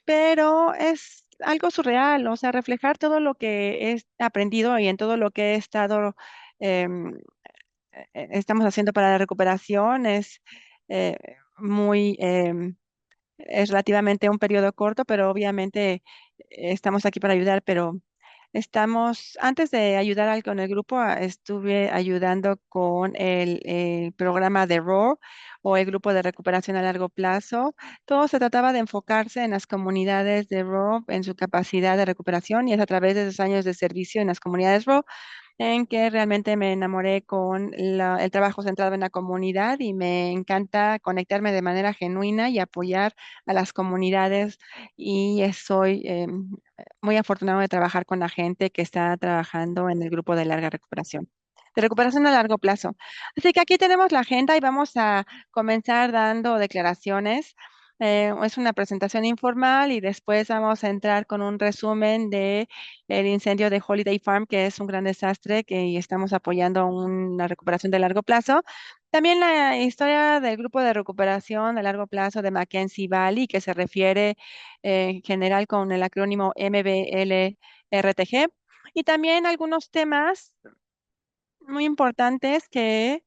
pero es algo surreal, o sea, reflejar todo lo que he aprendido y en todo lo que he estado, em, estamos haciendo para la recuperación es eh, muy, es relativamente un periodo corto, pero obviamente estamos aquí para ayudar, pero antes de ayudar con el grupo, estuve ayudando con el programa de ROAR o el grupo de recuperación a largo plazo. Todo se trataba de enfocarse en las comunidades de ROAR, en su capacidad de recuperación, y es a través de esos años de servicio en las comunidades ROAR en que realmente me enamoré con el trabajo centrado en la comunidad, y me encanta conectarme de manera genuina y apoyar a las comunidades, y soy muy afortunado de trabajar con la gente que está trabajando en el grupo de larga recuperación. De recuperación a largo plazo. Así que aquí tenemos la agenda y vamos a comenzar dando declaraciones. Es una presentación informal y después vamos a entrar con un resumen de el incendio de Holiday Farm, que es un gran desastre y estamos apoyando una recuperación de largo plazo. También la historia del grupo de recuperación de largo plazo de Mackenzie Valley, que se refiere en general con el acrónimo MBLRTG. Y también algunos temas muy importantes que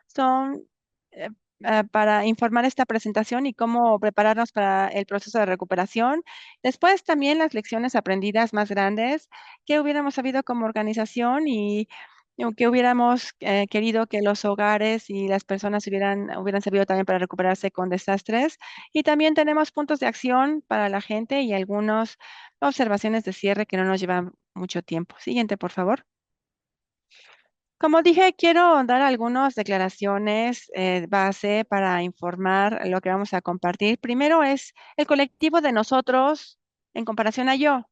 son eh, para informar esta presentación y cómo prepararnos para el proceso de recuperación. Después también las lecciones aprendidas más grandes que hubiéramos sabido como organización, y que hubiéramos querido que los hogares y las personas hubieran servido también para recuperarse con desastres. Y también tenemos puntos de acción para la gente y algunas observaciones de cierre que no nos llevan mucho tiempo. Siguiente, por favor. Como dije, quiero dar algunas declaraciones base para informar lo que vamos a compartir. Primero es el colectivo de nosotros en comparación a yo.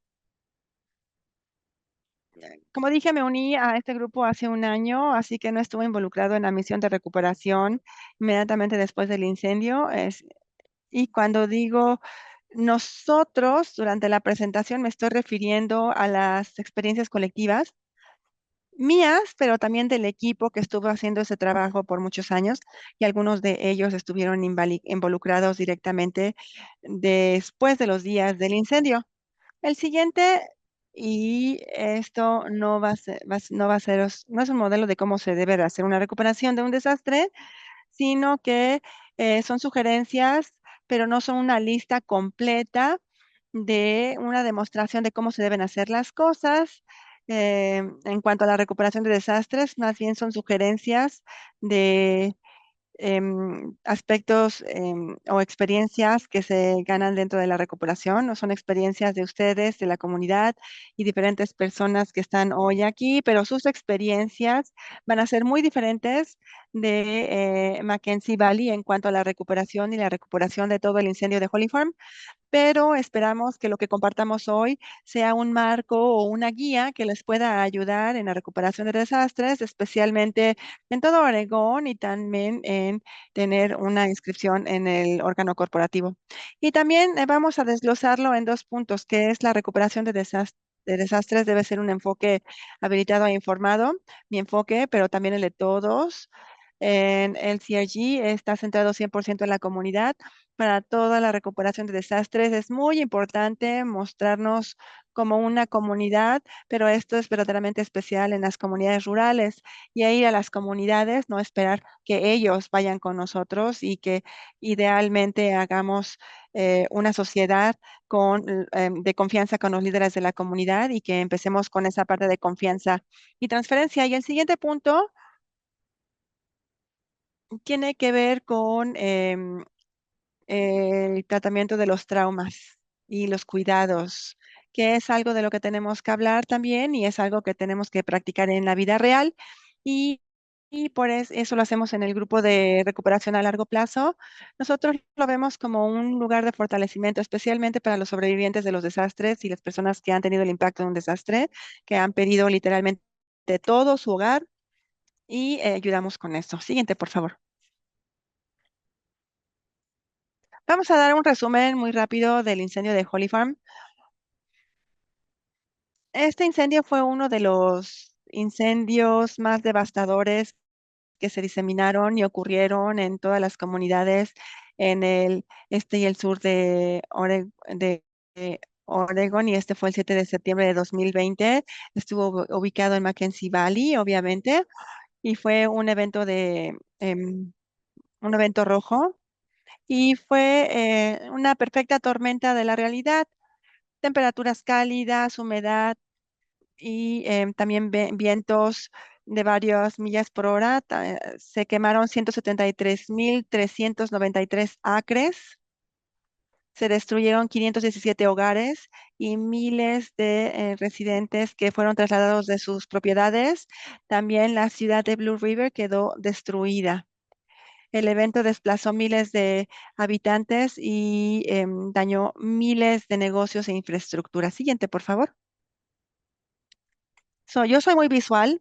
Como dije, me uní a este grupo hace un año, así que no estuve involucrado en la misión de recuperación inmediatamente después del incendio. Y cuando digo nosotros, durante la presentación me estoy refiriendo a las experiencias colectivas mías, pero también del equipo que estuvo haciendo ese trabajo por muchos años y algunos de ellos estuvieron involucrados directamente después de los días del incendio. El siguiente, y esto no va a ser, no va a ser, no es un modelo de cómo se debe de hacer una recuperación de un desastre, sino que son sugerencias, pero no son una lista completa de una demostración de cómo se deben hacer las cosas. En cuanto a la recuperación de desastres, más bien son sugerencias de aspectos o experiencias que se ganan dentro de la recuperación, no son experiencias de ustedes, de la comunidad y diferentes personas que están hoy aquí, pero sus experiencias van a ser muy diferentes de Mackenzie Valley en cuanto a la recuperación y la recuperación de todo el incendio de Holly Farm, pero esperamos que lo que compartamos hoy sea un marco o una guía que les pueda ayudar en la recuperación de desastres, especialmente en todo Oregón y también en tener una inscripción en el órgano corporativo. Y también vamos a desglosarlo en dos puntos, que es la recuperación de desastres debe ser un enfoque habilitado e informado, mi enfoque, pero también el de todos. En el CRG está centrado 100% en la comunidad para toda la recuperación de desastres. Es muy importante mostrarnos como una comunidad, pero esto es verdaderamente especial en las comunidades rurales y a ir a las comunidades, no esperar que ellos vayan con nosotros y que idealmente hagamos una sociedad de confianza con los líderes de la comunidad y que empecemos con esa parte de confianza y transferencia. Y el siguiente punto tiene que ver con el tratamiento de los traumas y los cuidados, que es algo de lo que tenemos que hablar también y es algo que tenemos que practicar en la vida real. Y, y por eso lo hacemos en el grupo de recuperación a largo plazo. Nosotros lo vemos como un lugar de fortalecimiento, especialmente para los sobrevivientes de los desastres y las personas que han tenido el impacto de un desastre, que han perdido literalmente todo su hogar y ayudamos con eso. Siguiente, por favor. Vamos a dar un resumen muy rápido del incendio de Holly Farm. Este incendio fue uno de los incendios más devastadores que se diseminaron y ocurrieron en todas las comunidades en el este y el sur de Oregon, y este fue el 7 de septiembre de 2020. Estuvo ubicado en Mackenzie Valley, obviamente, y fue un evento rojo y fue una perfecta tormenta de la realidad. Temperaturas cálidas, humedad y también vientos de varias millas por hora. Se quemaron 173,393 acres, se destruyeron 517 hogares y miles de residentes que fueron trasladados de sus propiedades. También la ciudad de Blue River quedó destruida. El evento desplazó miles de habitantes y dañó miles de negocios e infraestructura. Siguiente, por favor. Yo soy muy visual,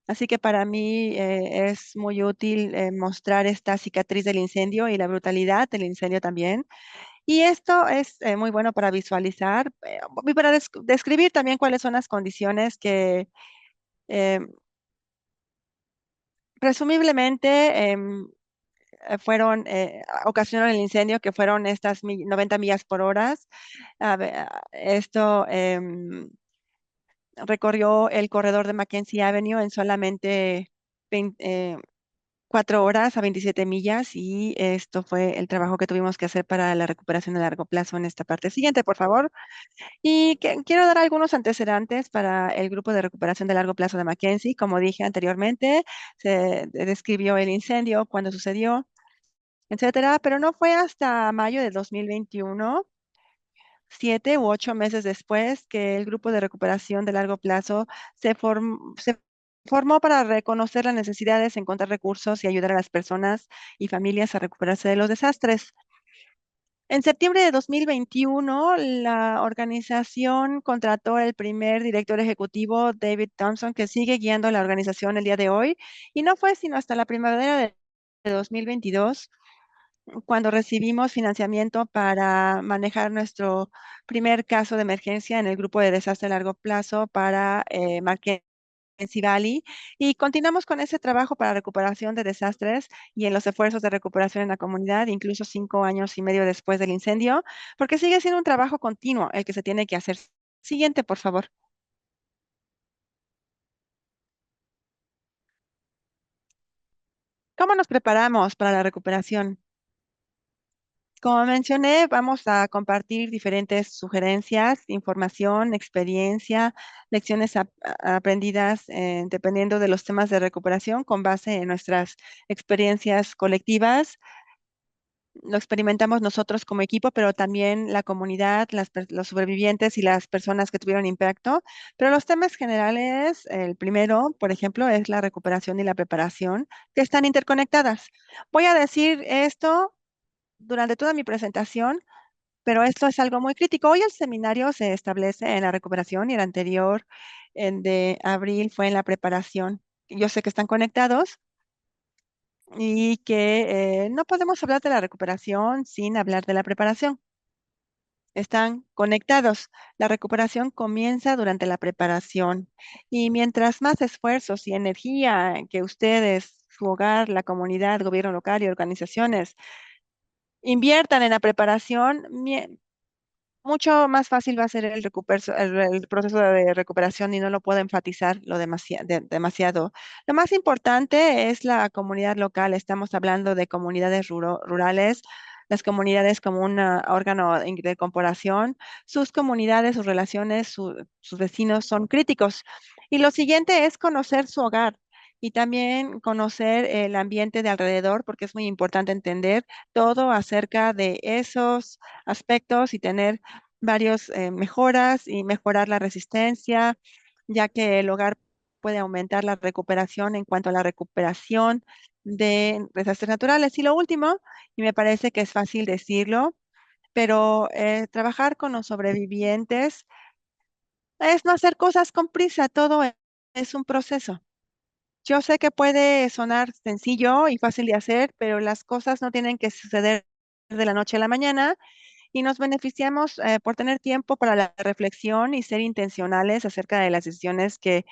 así que para mí es muy útil mostrar esta cicatriz del incendio y la brutalidad del incendio también. Y esto es muy bueno para visualizar y para describir también cuáles son las condiciones que eh, presumiblemente ocasionaron el incendio, que fueron estas 90 millas por hora. Esto recorrió el corredor de Mackenzie Avenue en solamente 4 horas a 27 millas y esto fue el trabajo que tuvimos que hacer para la recuperación a largo plazo en esta parte. Siguiente, por favor. Y quiero dar algunos antecedentes para el grupo de recuperación de largo plazo de Mackenzie. Como dije anteriormente, se describió el incendio, cuando sucedió, etcétera, pero no fue hasta mayo de 2021, 7 u 8 meses después, que el grupo de recuperación de largo plazo se formó para reconocer las necesidades, encontrar recursos y ayudar a las personas y familias a recuperarse de los desastres. En septiembre de 2021, la organización contrató el primer director ejecutivo, David Thompson, que sigue guiando la organización el día de hoy, y no fue sino hasta la primavera de 2022 cuando recibimos financiamiento para manejar nuestro primer caso de emergencia en el grupo de desastre a largo plazo para Valley, y continuamos con ese trabajo para recuperación de desastres y en los esfuerzos de recuperación en la comunidad, incluso 5 años y medio después del incendio, porque sigue siendo un trabajo continuo el que se tiene que hacer. Siguiente, por favor. ¿Cómo nos preparamos para la recuperación? Como mencioné, vamos a compartir diferentes sugerencias, información, experiencia, lecciones aprendidas dependiendo de los temas de recuperación con base en nuestras experiencias colectivas. Lo experimentamos nosotros como equipo, pero también la comunidad, los sobrevivientes y las personas que tuvieron impacto. Pero los temas generales, el primero, por ejemplo, es la recuperación y la preparación, que están interconectadas. Voy a decir esto durante toda mi presentación, pero esto es algo muy crítico. Hoy el seminario se establece en la recuperación y el anterior, el de abril, fue en la preparación. Yo sé que están conectados y que no podemos hablar de la recuperación sin hablar de la preparación. Están conectados. La recuperación comienza durante la preparación y mientras más esfuerzos y energía que ustedes, su hogar, la comunidad, gobierno local y organizaciones inviertan en la preparación, mucho más fácil va a ser el proceso de recuperación y no lo puedo enfatizar demasiado. Lo más importante es la comunidad local. Estamos hablando de comunidades rurales, las comunidades como un órgano de comparación. Sus comunidades, sus relaciones, sus vecinos son críticos. Y lo siguiente es conocer su hogar y también conocer el ambiente de alrededor, porque es muy importante entender todo acerca de esos aspectos y tener varios mejoras y mejorar la resistencia, ya que el hogar puede aumentar la recuperación en cuanto a la recuperación de desastres naturales. Y lo último, y me parece que es fácil decirlo, pero trabajar con los sobrevivientes es no hacer cosas con prisa, todo es un proceso. Yo sé que puede sonar sencillo y fácil de hacer, pero las cosas no tienen que suceder de la noche a la mañana y nos beneficiamos por tener tiempo para la reflexión y ser intencionales acerca de las decisiones que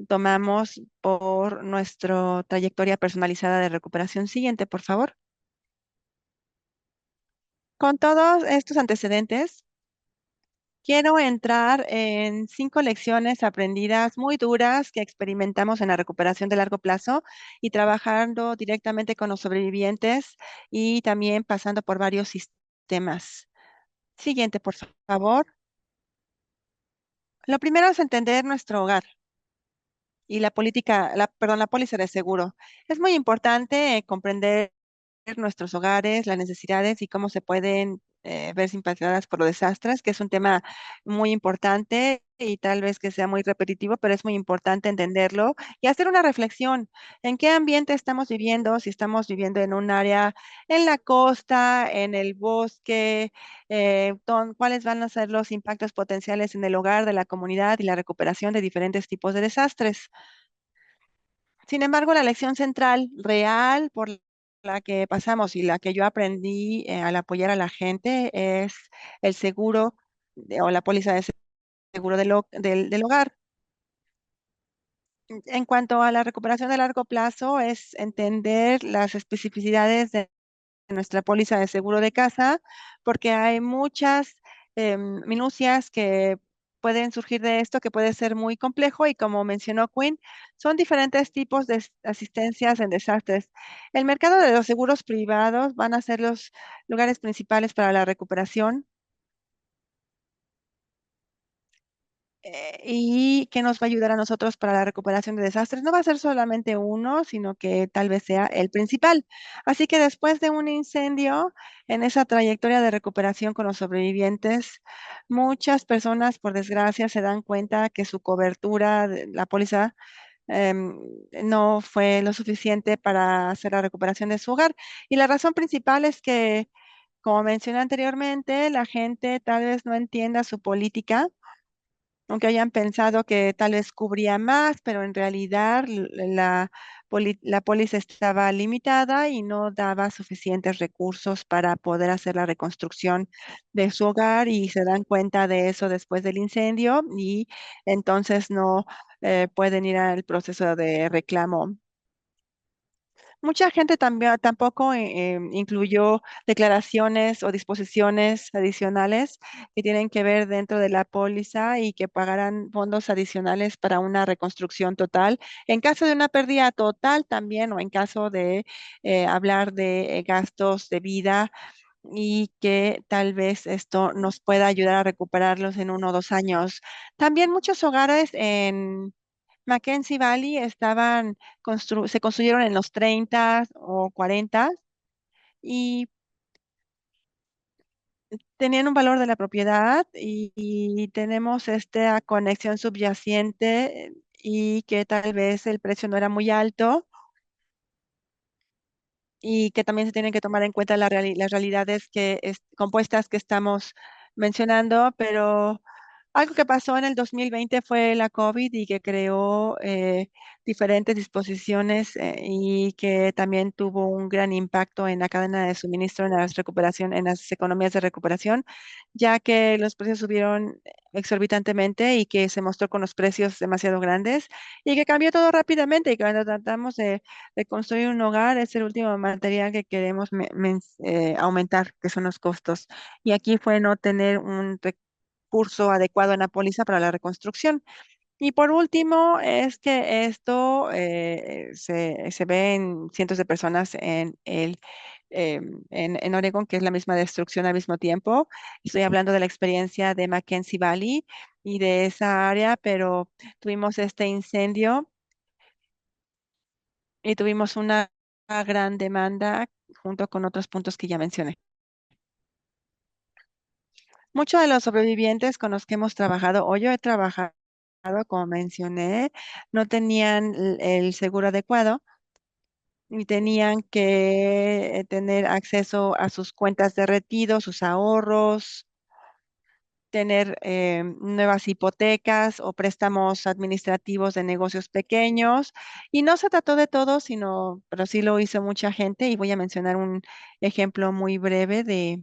tomamos por nuestra trayectoria personalizada de recuperación. Siguiente, por favor. Con todos estos antecedentes, quiero entrar en 5 lecciones aprendidas muy duras que experimentamos en la recuperación de largo plazo y trabajando directamente con los sobrevivientes y también pasando por varios sistemas. Siguiente, por favor. Lo primero es entender nuestro hogar y la póliza de seguro. Es muy importante comprender nuestros hogares, las necesidades y cómo se pueden verse impactadas por los desastres, que es un tema muy importante y tal vez que sea muy repetitivo, pero es muy importante entenderlo y hacer una reflexión en qué ambiente estamos viviendo, si estamos viviendo en un área en la costa, en el bosque, cuáles van a ser los impactos potenciales en el hogar de la comunidad y la recuperación de diferentes tipos de desastres. Sin embargo, la lección central real por la que pasamos y la que yo aprendí al apoyar a la gente es el seguro o la póliza de seguro del hogar. En cuanto a la recuperación de largo plazo, es entender las especificidades de nuestra póliza de seguro de casa, porque hay muchas minucias que pueden surgir de esto, que puede ser muy complejo y como mencionó Quinn, son diferentes tipos de asistencias en desastres. El mercado de los seguros privados van a ser los lugares principales para la recuperación y que nos va a ayudar a nosotros para la recuperación de desastres. No va a ser solamente uno, sino que tal vez sea el principal. Así que después de un incendio, en esa trayectoria de recuperación con los sobrevivientes, muchas personas, por desgracia, se dan cuenta que su cobertura, la póliza, em, no fue lo suficiente para hacer la recuperación de su hogar. Y la razón principal es que, como mencioné anteriormente, la gente tal vez no entienda su política, aunque hayan pensado que tal vez cubría más, pero en realidad la póliza estaba limitada y no daba suficientes recursos para poder hacer la reconstrucción de su hogar y se dan cuenta de eso después del incendio y entonces no pueden ir al proceso de reclamo. Mucha gente también tampoco incluyó declaraciones o disposiciones adicionales que tienen que ver dentro de la póliza y que pagarán fondos adicionales para una reconstrucción total. En caso de una pérdida total también o en caso de hablar de gastos de vida y que tal vez esto nos pueda ayudar a recuperarlos en 1 o 2 años. También muchos hogares en Mackenzie Valley se construyeron en los 30 o 40 y tenían un valor de la propiedad y tenemos esta conexión subyacente y que tal vez el precio no era muy alto y que también se tienen que tomar en cuenta las realidades compuestas que estamos mencionando, pero algo que pasó en el 2020 fue la COVID y que creó diferentes disposiciones y que también tuvo un gran impacto en la cadena de suministro, en las economías de recuperación, ya que los precios subieron exorbitantemente y que se mostró con los precios demasiado grandes y que cambió todo rápidamente y cuando tratamos de construir un hogar es el último material que queremos aumentar, que son los costos. Y aquí fue no tener un recurso adecuado en la póliza para la reconstrucción. Y por último, es que esto se ve en cientos de personas en Oregon, que es la misma destrucción al mismo tiempo. Estoy hablando de la experiencia de Mackenzie Valley y de esa área, pero tuvimos este incendio y tuvimos una gran demanda junto con otros puntos que ya mencioné. Muchos de los sobrevivientes con los que hemos trabajado, o yo he trabajado, como mencioné, no tenían el seguro adecuado y tenían que tener acceso a sus cuentas de retiro, sus ahorros, tener nuevas hipotecas o préstamos administrativos de negocios pequeños. Y no se trató de todo, pero sí lo hizo mucha gente y voy a mencionar un ejemplo muy breve de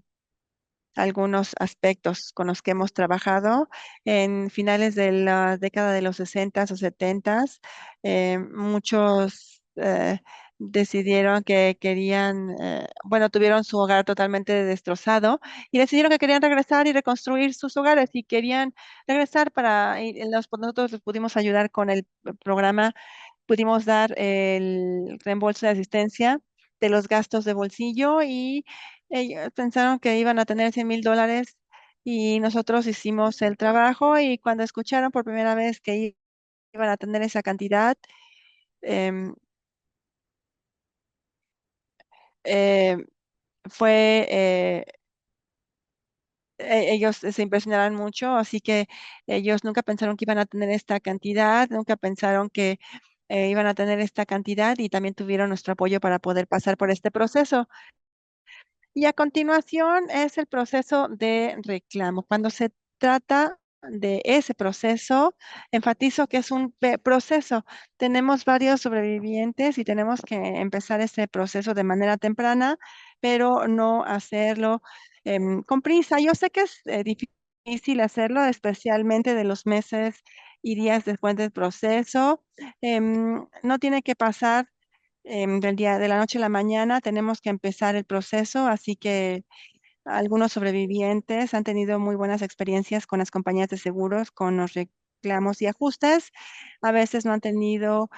algunos aspectos con los que hemos trabajado en finales de la década de los 60 o 70. Muchos decidieron que querían, bueno, tuvieron su hogar totalmente destrozado y decidieron que querían regresar y reconstruir sus hogares y querían regresar nosotros les pudimos ayudar con el programa, pudimos dar el reembolso de asistencia de los gastos de bolsillo y ellos pensaron que iban a tener $100,000 y nosotros hicimos el trabajo y cuando escucharon por primera vez que iban a tener esa cantidad, em, eh, fue, ellos se impresionaron mucho, así que ellos nunca pensaron que iban a tener esta cantidad, nunca pensaron que iban a tener esta cantidad y también tuvieron nuestro apoyo para poder pasar por este proceso. Y a continuación es el proceso de reclamo. Cuando se trata de ese proceso, enfatizo que es un proceso. Tenemos varios sobrevivientes y tenemos que empezar ese proceso de manera temprana, pero no hacerlo con prisa. Yo sé que es difícil hacerlo, especialmente de los meses y días después del proceso. No tiene que pasar del día de la noche a la mañana tenemos que empezar el proceso, así que algunos sobrevivientes han tenido muy buenas experiencias con las compañías de seguros, con los reclamos y ajustes. A veces no han tenido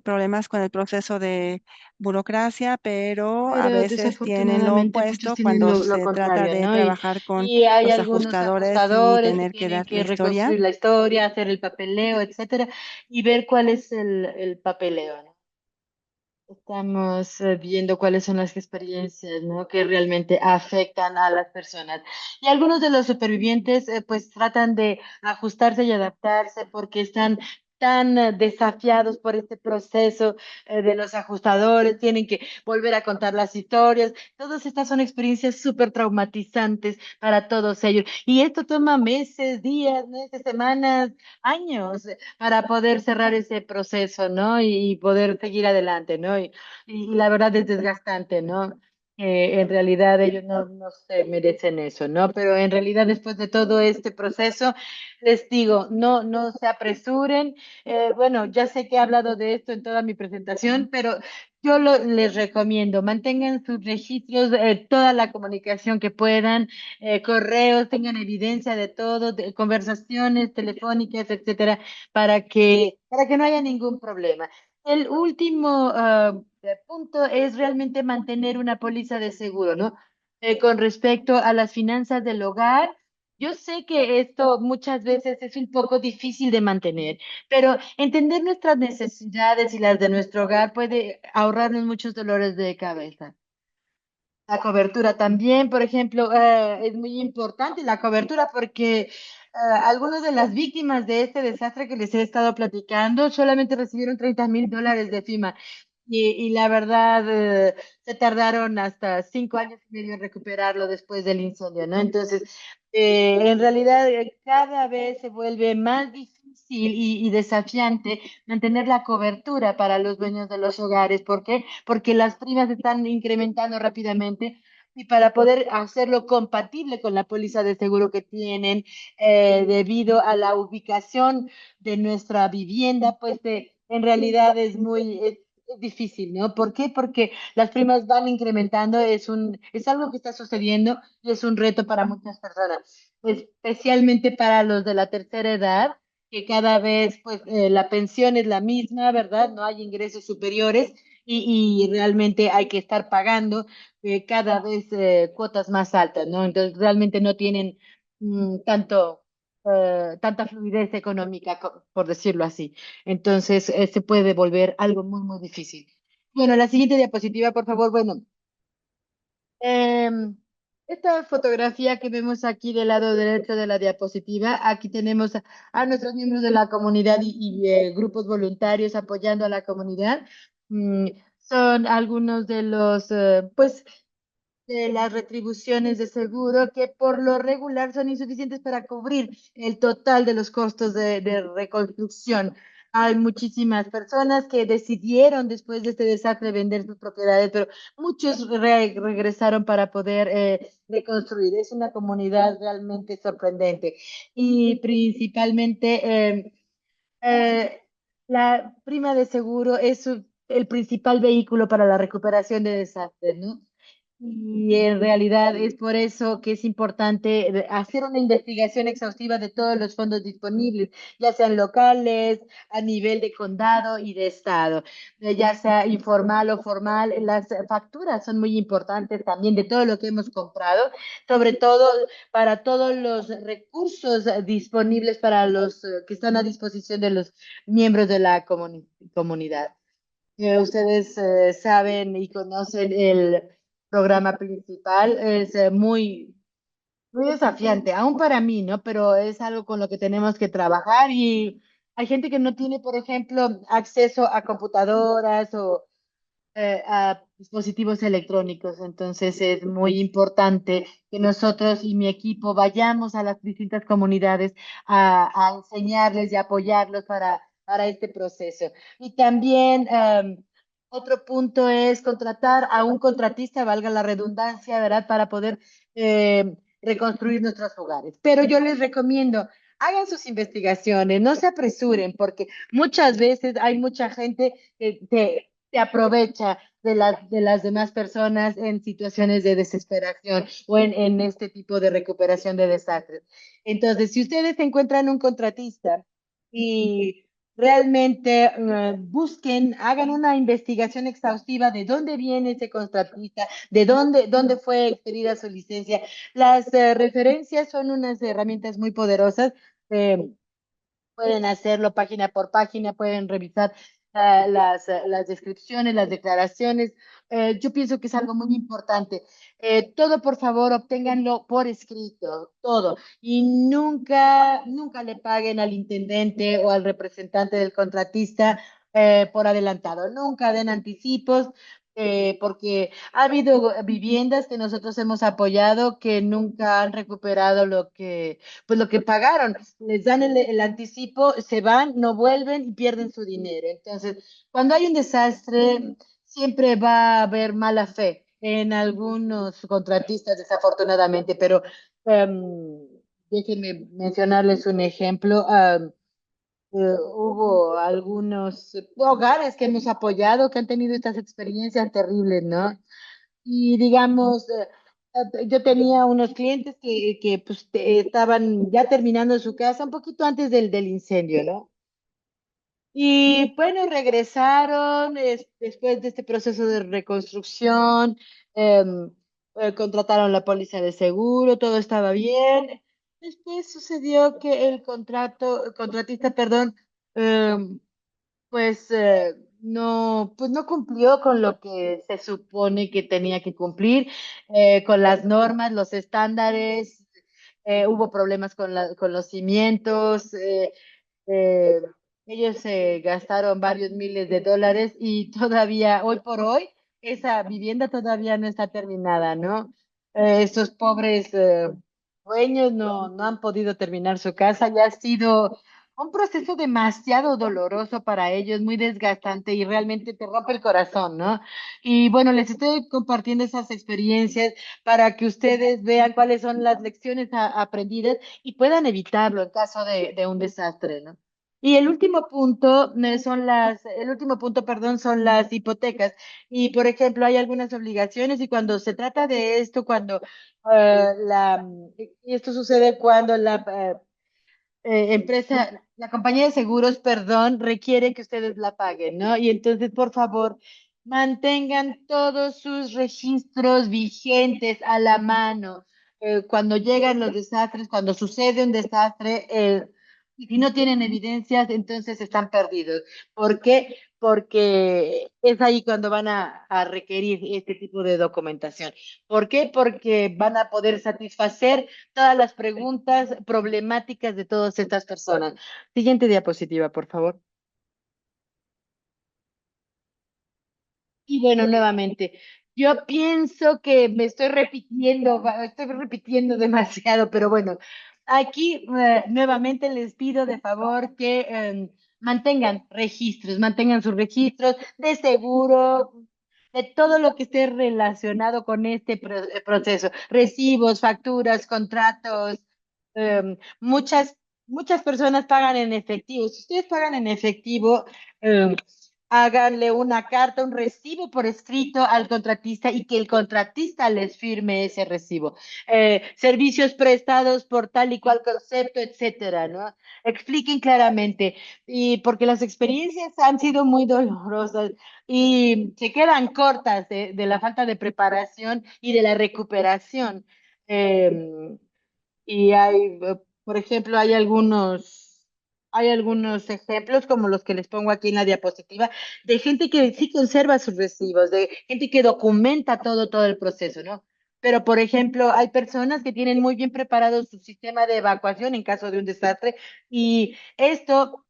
problemas con el proceso de burocracia, pero a Pero veces tienen lo desafortunadamente muchos opuesto tienen cuando lo se trata contrario, de ¿no? trabajar con Y hay los algunos ajustadores y ajustadores que tener que tienen dar la que historia. reconstruir la historia, hacer el papeleo, etcétera, y ver cuál es el papeleo, ¿no? Estamos viendo cuáles son las experiencias, ¿no? Que realmente afectan a las personas. Y algunos de los supervivientes, pues tratan de ajustarse y adaptarse porque están tan desafiados por este proceso de los ajustadores, tienen que volver a contar las historias. Todas estas son experiencias súper traumatizantes para todos ellos. Y esto toma meses, días, meses, semanas, años para poder cerrar ese proceso, ¿no? Y poder seguir adelante, ¿no? Y la verdad es desgastante, ¿no? En realidad ellos no se merecen eso, ¿no? Pero en realidad después de todo este proceso, les digo, no se apresuren. Bueno, ya sé que he hablado de esto en toda mi presentación, pero les recomiendo, mantengan sus registros, toda la comunicación que puedan, correos, tengan evidencia de todo, de conversaciones telefónicas, etcétera, para que no haya ningún problema. El último punto es realmente mantener una póliza de seguro, ¿no? Con respecto a las finanzas del hogar, yo sé que esto muchas veces es un poco difícil de mantener, pero entender nuestras necesidades y las de nuestro hogar puede ahorrarnos muchos dolores de cabeza. La cobertura también, por ejemplo, es muy importante la cobertura porque algunas de las víctimas de este desastre que les he estado platicando solamente recibieron $30,000 de FIMA y la verdad se tardaron hasta 5 años y medio en recuperarlo después del incendio, ¿no? Entonces, en realidad cada vez se vuelve más difícil y desafiante mantener la cobertura para los dueños de los hogares. ¿Por qué? Porque las primas están incrementando rápidamente y para poder hacerlo compatible con la póliza de seguro que tienen, debido a la ubicación de nuestra vivienda, pues en realidad es difícil, ¿no? ¿Por qué? Porque las primas van incrementando, es algo que está sucediendo y es un reto para muchas personas, especialmente para los de la tercera edad, que cada vez pues la pensión es la misma, ¿verdad? No hay ingresos superiores y realmente hay que estar pagando cada vez cuotas más altas, ¿no? Entonces realmente no tienen tanta fluidez económica, por decirlo así. Entonces se puede volver algo muy, muy difícil. Bueno, la siguiente diapositiva, por favor. Bueno, Em, esta fotografía que vemos aquí del lado derecho de la diapositiva, aquí tenemos a nuestros miembros de la comunidad y grupos voluntarios apoyando a la comunidad. Mm, Son algunos de los, pues, de las retribuciones de seguro que por lo regular son insuficientes para cubrir el total de los costos de reconstrucción. Hay muchísimas personas que decidieron después de este desastre vender sus propiedades, pero muchos regresaron para poder reconstruir. Es una comunidad realmente sorprendente y principalmente eh, la prima de seguro es el principal vehículo para la recuperación de desastres, ¿no? Y en realidad es por eso que es importante hacer una investigación exhaustiva de todos los fondos disponibles, ya sean locales, a nivel de condado y de estado, ya sea informal o formal. Las facturas son muy importantes también de todo lo que hemos comprado, sobre todo para todos los recursos disponibles para los que están a disposición de los miembros de la comunidad. Ustedes saben y conocen el programa principal, es muy desafiante, aún para mí, ¿no? Pero es algo con lo que tenemos que trabajar y hay gente que no tiene, por ejemplo, acceso a computadoras o a dispositivos electrónicos. Entonces es muy importante que nosotros y mi equipo vayamos a las distintas comunidades a enseñarles y apoyarlos para este proceso. Y también otro punto es contratar a un contratista, valga la redundancia, ¿verdad? Para poder reconstruir nuestros hogares. Pero yo les recomiendo, hagan sus investigaciones, no se apresuren, porque muchas veces hay mucha gente que se aprovecha de las demás personas en situaciones de desesperación o en este tipo de recuperación de desastres. Entonces, si ustedes encuentran un contratista y realmente busquen, hagan una investigación exhaustiva de dónde viene ese contratista, de dónde fue expedida su licencia. Las referencias son unas herramientas muy poderosas. eh, Pueden hacerlo página por página, pueden revisar las descripciones, las declaraciones. Yo pienso que es algo muy importante. Todo, por favor, obténganlo por escrito, todo. Y nunca le paguen al intendente o al representante del contratista por adelantado. Nunca den anticipos. Porque ha habido viviendas que nosotros hemos apoyado que nunca han recuperado pues lo que pagaron. Les dan el anticipo, se van, no vuelven y pierden su dinero. Entonces, cuando hay un desastre, siempre va a haber mala fe en algunos contratistas, desafortunadamente, pero déjenme mencionarles un ejemplo. Hubo algunos hogares que hemos apoyado que han tenido estas experiencias terribles, ¿no? Y digamos, yo tenía unos clientes que pues, estaban ya terminando su casa un poquito antes del incendio, ¿no? Y bueno, regresaron después de este proceso de reconstrucción, em, contrataron la póliza de seguro, todo estaba bien. Después sucedió que el contratista, perdón, em, pues no cumplió con lo que se supone que tenía que cumplir, con las normas, los estándares, hubo problemas con los cimientos, eh, ellos gastaron varios miles de dólares y todavía, hoy por hoy, esa vivienda todavía no está terminada, ¿no? Estos pobres dueños no han podido terminar su casa y ha sido un proceso demasiado doloroso para ellos, muy desgastante y realmente te rompe el corazón, ¿no? Y bueno, les estoy compartiendo esas experiencias para que ustedes vean cuáles son las lecciones aprendidas y puedan evitarlo en caso de un desastre, ¿no? Y el último punto, perdón, son las hipotecas. Y por ejemplo, hay algunas obligaciones y cuando se trata de esto, y esto sucede cuando la compañía de seguros, perdón, requiere que ustedes la paguen, ¿no? Y entonces, por favor, mantengan todos sus registros vigentes a la mano. Cuando llegan los desastres, cuando sucede un desastre, y si no tienen evidencias, entonces están perdidos. ¿Por qué? Porque es ahí cuando van a requerir este tipo de documentación. ¿Por qué? Porque van a poder satisfacer todas las preguntas problemáticas de todas estas personas. Siguiente diapositiva, por favor. Y bueno, nuevamente, yo pienso que me estoy repitiendo demasiado, pero bueno, aquí nuevamente les pido de favor que mantengan sus registros de seguro, de todo lo que esté relacionado con este proceso, recibos, facturas, contratos. Muchas personas pagan en efectivo. Si ustedes pagan en efectivo, em, háganle una carta, un recibo por escrito al contratista y que el contratista les firme ese recibo. Servicios prestados por tal y cual concepto, etcétera, ¿no? Expliquen claramente. Y porque las experiencias han sido muy dolorosas y se quedan cortas de la falta de preparación y de la recuperación. Eh, y por ejemplo, hay algunos ejemplos como los que les pongo aquí en la diapositiva de gente que sí conserva sus recibos, de gente que documenta todo el proceso, ¿no? Pero, por ejemplo, hay personas que tienen muy bien preparado su sistema de evacuación en caso de un desastre y esto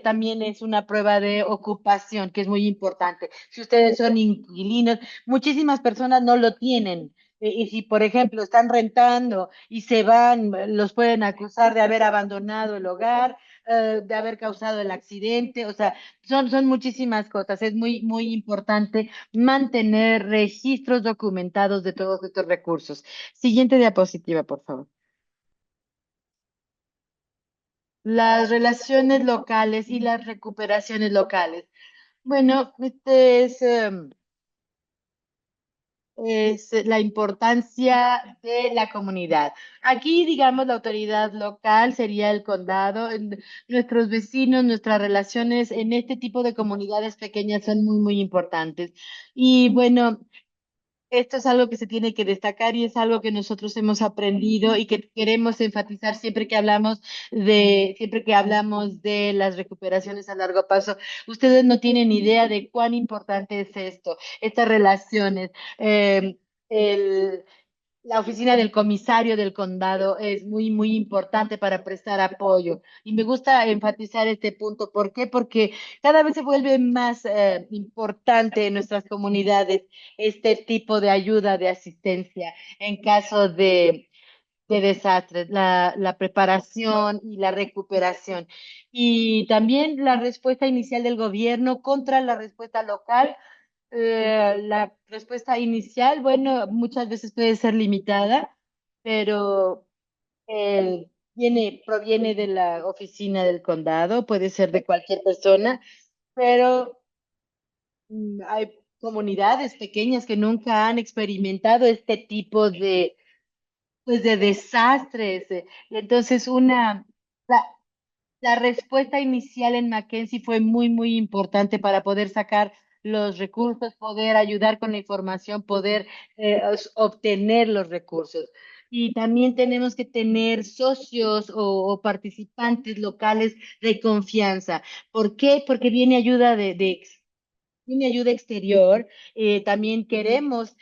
también es una prueba de ocupación que es muy importante. Si ustedes son inquilinos, muchísimas personas no lo tienen. Y si, por ejemplo, están rentando y se van, los pueden acusar de haber abandonado el hogar, de haber causado el accidente, o sea, son muchísimas cosas. Es muy importante mantener registros documentados de todos estos recursos. Siguiente diapositiva, por favor. Las relaciones locales y las recuperaciones locales. Bueno, es la importancia de la comunidad. Aquí, digamos, la autoridad local sería el condado. Nuestros vecinos, nuestras relaciones en este tipo de comunidades pequeñas son muy, muy importantes. Y bueno, esto es algo que se tiene que destacar y es algo que nosotros hemos aprendido y que queremos enfatizar siempre que hablamos de las recuperaciones a largo plazo. Ustedes no tienen idea de cuán importante es esto, estas relaciones. Eh, el, la oficina del comisario del condado es muy, muy importante para prestar apoyo. Y me gusta enfatizar este punto. ¿Por qué? Porque cada vez se vuelve más importante en nuestras comunidades este tipo de ayuda, de asistencia en caso de desastres, la preparación y la recuperación. Y también la respuesta inicial del gobierno contra la respuesta local. La respuesta inicial, bueno, muchas veces puede ser limitada, pero proviene de la oficina del condado, puede ser de cualquier persona, pero hay comunidades pequeñas que nunca han experimentado este tipo pues, de desastres. Entonces, la, la respuesta inicial en Mackenzie fue muy, muy importante para poder sacar los recursos, poder ayudar con la información, poder obtener los recursos. Y también tenemos que tener socios o participantes locales de confianza. ¿Por qué? Porque viene ayuda tiene ayuda exterior. También queremos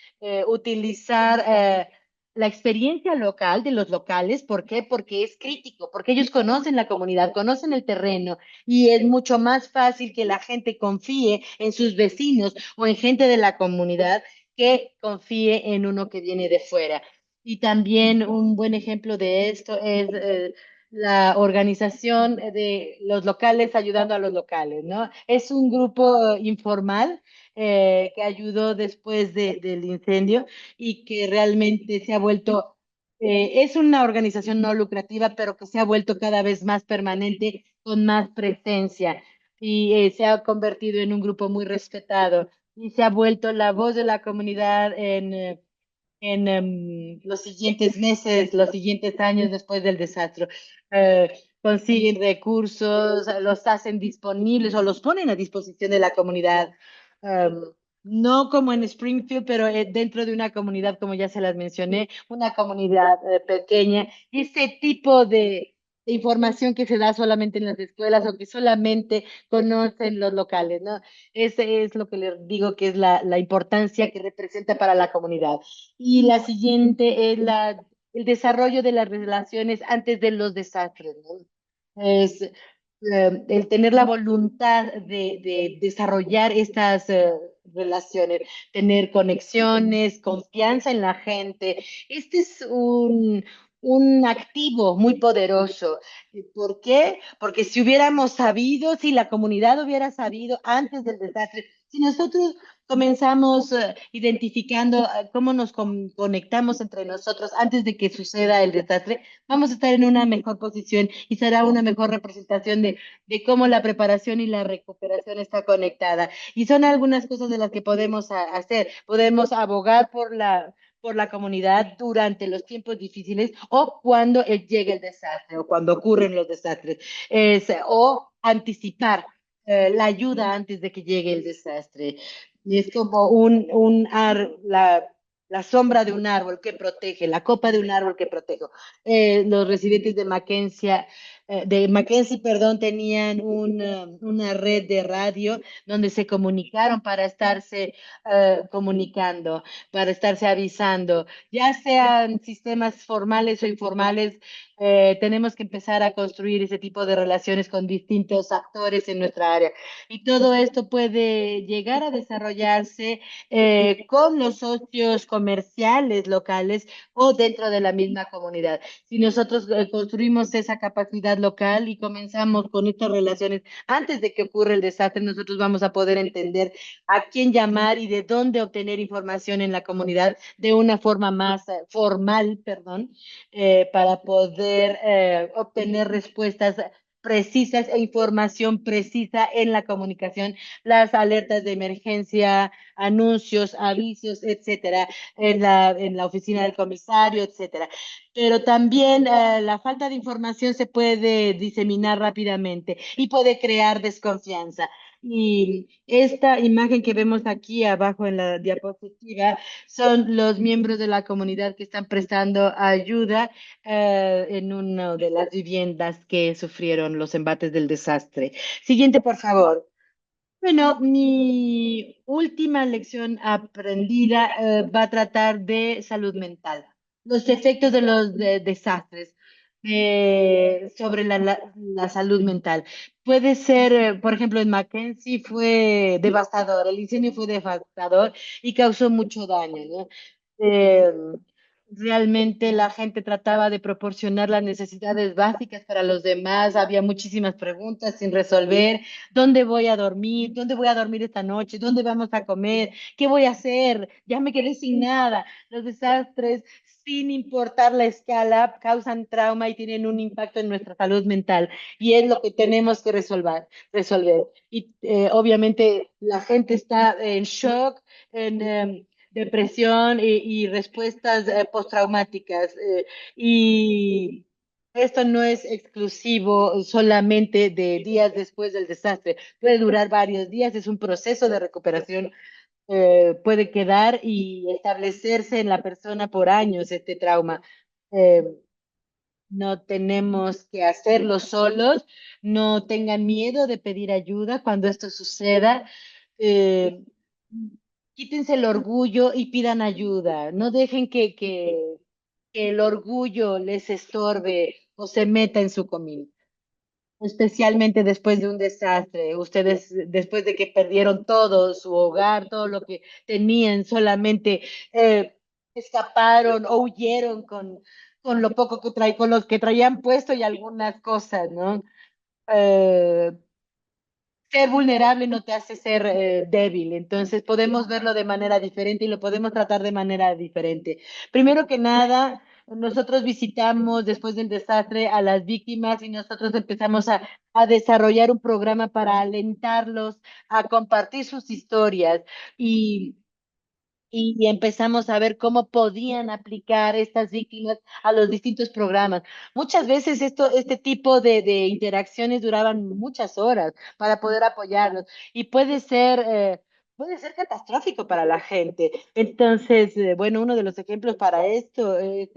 utilizar la experiencia local de los locales. ¿Por qué? Porque es crítico, porque ellos conocen la comunidad, conocen el terreno y es mucho más fácil que la gente confíe en sus vecinos o en gente de la comunidad que confíe en uno que viene de fuera. Y también un buen ejemplo de esto es la organización de los locales ayudando a los locales, ¿no? Es un grupo informal que ayudó después del incendio y que realmente se ha vuelto, es una organización no lucrativa, pero que se ha vuelto cada vez más permanente, con más presencia y se ha convertido en un grupo muy respetado y se ha vuelto la voz de la comunidad en los siguientes meses, los siguientes años después del desastre. Consiguen recursos, los hacen disponibles o los ponen a disposición de la comunidad. Um, no como en Springfield, pero dentro de una comunidad, como ya se las mencioné, una comunidad pequeña. Y ese tipo de información que se da solamente en las escuelas o que solamente conocen los locales, ¿no? Ese es lo que les digo que es la importancia que representa para la comunidad. Y la siguiente es el desarrollo de las relaciones antes de los desastres, ¿no? Es el tener la voluntad de desarrollar estas relaciones, tener conexiones, confianza en la gente. Este es un activo muy poderoso. ¿Por qué? Porque si hubiéramos sabido, si la comunidad hubiera sabido antes del desastre, si nosotros comenzamos identificando cómo nos conectamos entre nosotros antes de que suceda el desastre, vamos a estar en una mejor posición y será una mejor representación de cómo la preparación y la recuperación está conectada. Y son algunas cosas de las que podemos hacer. Podemos abogar por la comunidad durante los tiempos difíciles o cuando llegue el desastre o cuando ocurren los desastres, o anticipar la ayuda antes de que llegue el desastre. Y es como la sombra de un árbol que protege, la copa de un árbol que protege. Los residentes de Mackenzie, perdón, tenían una red de radio donde se comunicaron para estarse comunicando, para estarse avisando, ya sean sistemas formales o informales. Tenemos que empezar a construir ese tipo de relaciones con distintos actores en nuestra área. Y todo esto puede llegar a desarrollarse con los socios comerciales locales o dentro de la misma comunidad. Si nosotros construimos esa capacidad local y comenzamos con estas relaciones antes de que ocurra el desastre, nosotros vamos a poder entender a quién llamar y de dónde obtener información en la comunidad de una forma más formal, perdón, para poder obtener respuestas precisas e información precisa en la comunicación, las alertas de emergencia, anuncios, avisos, etcétera, en la oficina del comisario, etcétera. Pero también la falta de información se puede diseminar rápidamente y puede crear desconfianza. Y esta imagen que vemos aquí abajo en la diapositiva son los miembros de la comunidad que están prestando ayuda en una de las viviendas que sufrieron los embates del desastre. Siguiente, por favor. Bueno, mi última lección aprendida va a tratar de salud mental, los efectos de los desastres sobre la salud mental. Puede ser, por ejemplo, en Mackenzie fue devastador, el incendio fue devastador y causó mucho daño, ¿no? Eh, Realmente la gente trataba de proporcionar las necesidades básicas para los demás, había muchísimas preguntas sin resolver. ¿Dónde voy a dormir? ¿Dónde voy a dormir esta noche? ¿Dónde vamos a comer? ¿Qué voy a hacer? Ya me quedé sin nada. Los desastres, sin importar la escala, causan trauma y tienen un impacto en nuestra salud mental. Y es lo que tenemos que resolver. Y obviamente la gente está en shock, en depresión y respuestas postraumáticas. Y esto no es exclusivo solamente de días después del desastre, puede durar varios días, es un proceso de recuperación, puede quedar y establecerse en la persona por años este trauma. Eh, no tenemos que hacerlo solos, no tengan miedo de pedir ayuda cuando esto suceda. Eh, Quítense el orgullo y pidan ayuda, no dejen que el orgullo les estorbe o se meta en su camino, especialmente después de un desastre. Ustedes, después de que perdieron todo, su hogar, todo lo que tenían, solamente eh, escaparon o huyeron con lo poco que traían, con los que traían puesto y algunas cosas, ¿no? Eh, Ser vulnerable no te hace ser débil, entonces podemos verlo de manera diferente y lo podemos tratar de manera diferente. Primero que nada, nosotros visitamos después del desastre a las víctimas y nosotros empezamos a desarrollar un programa para alentarlos a compartir sus historias y y empezamos a ver cómo podían aplicar estas víctimas a los distintos programas. Muchas veces este tipo de interacciones duraban muchas horas para poder apoyarlos y puede ser catastrófico para la gente. Entonces, bueno, uno de los ejemplos para esto es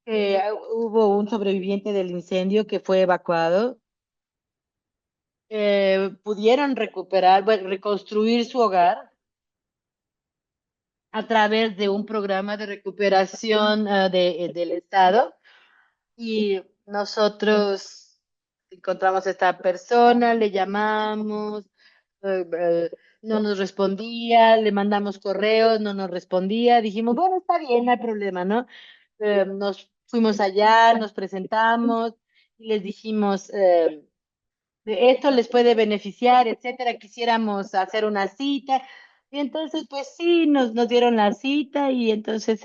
que hubo un sobreviviente del incendio que fue evacuado. Pudieron recuperar, bueno, reconstruir su hogar a través de un programa de recuperación del Estado y nosotros encontramos a esta persona, le llamamos, no nos respondía, le mandamos correos, no nos respondía, dijimos, bueno, está bien, no hay problema, ¿no? Nos fuimos allá, nos presentamos y les dijimos, de esto les puede beneficiar, etcétera. Quisiéramos hacer una cita. Y entonces, pues sí, nos dieron la cita y entonces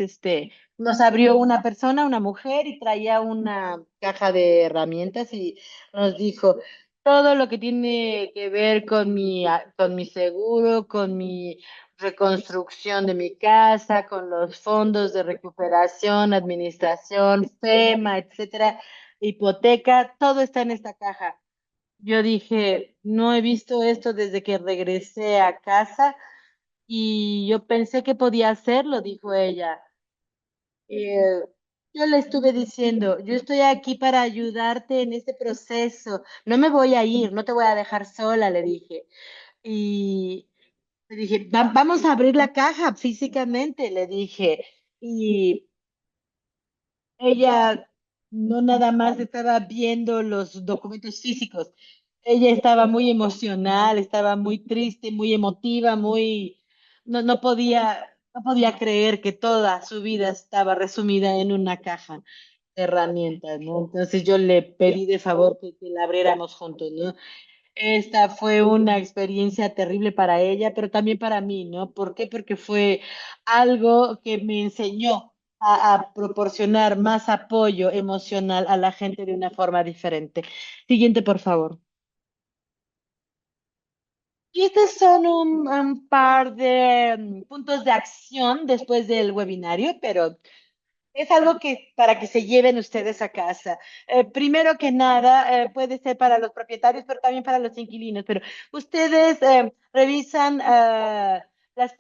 nos abrió una persona, una mujer, y traía una caja de herramientas y nos dijo todo lo que tiene que ver con mi seguro, con mi reconstrucción de mi casa, con los fondos de recuperación, administración, FEMA, etcétera, hipoteca, todo está en esta caja. Yo dije, no he visto esto desde que regresé a casa y yo pensé que podía hacerlo, dijo ella. Eh, yo le estuve diciendo, yo estoy aquí para ayudarte en este proceso, no me voy a ir, no te voy a dejar sola, le dije. Y le dije, Vamos a abrir la caja físicamente", le dije. Y ella no nada más estaba viendo los documentos físicos, ella estaba muy emocional, estaba muy triste, muy emotiva, no podía creer que toda su vida estaba resumida en una caja de herramientas, ¿no? Entonces yo le pedí de favor que la abriéramos juntos, ¿no? Esta fue una experiencia terrible para ella, pero también para mí, ¿no? ¿Por qué? Porque fue algo que me enseñó. a proporcionar más apoyo emocional a la gente de una forma diferente. Siguiente, por favor. Y estos son un par de puntos de acción después del webinario, pero es algo que para que se lleven ustedes a casa. Primero que nada, puede ser para los propietarios, pero también para los inquilinos. Pero ustedes revisan las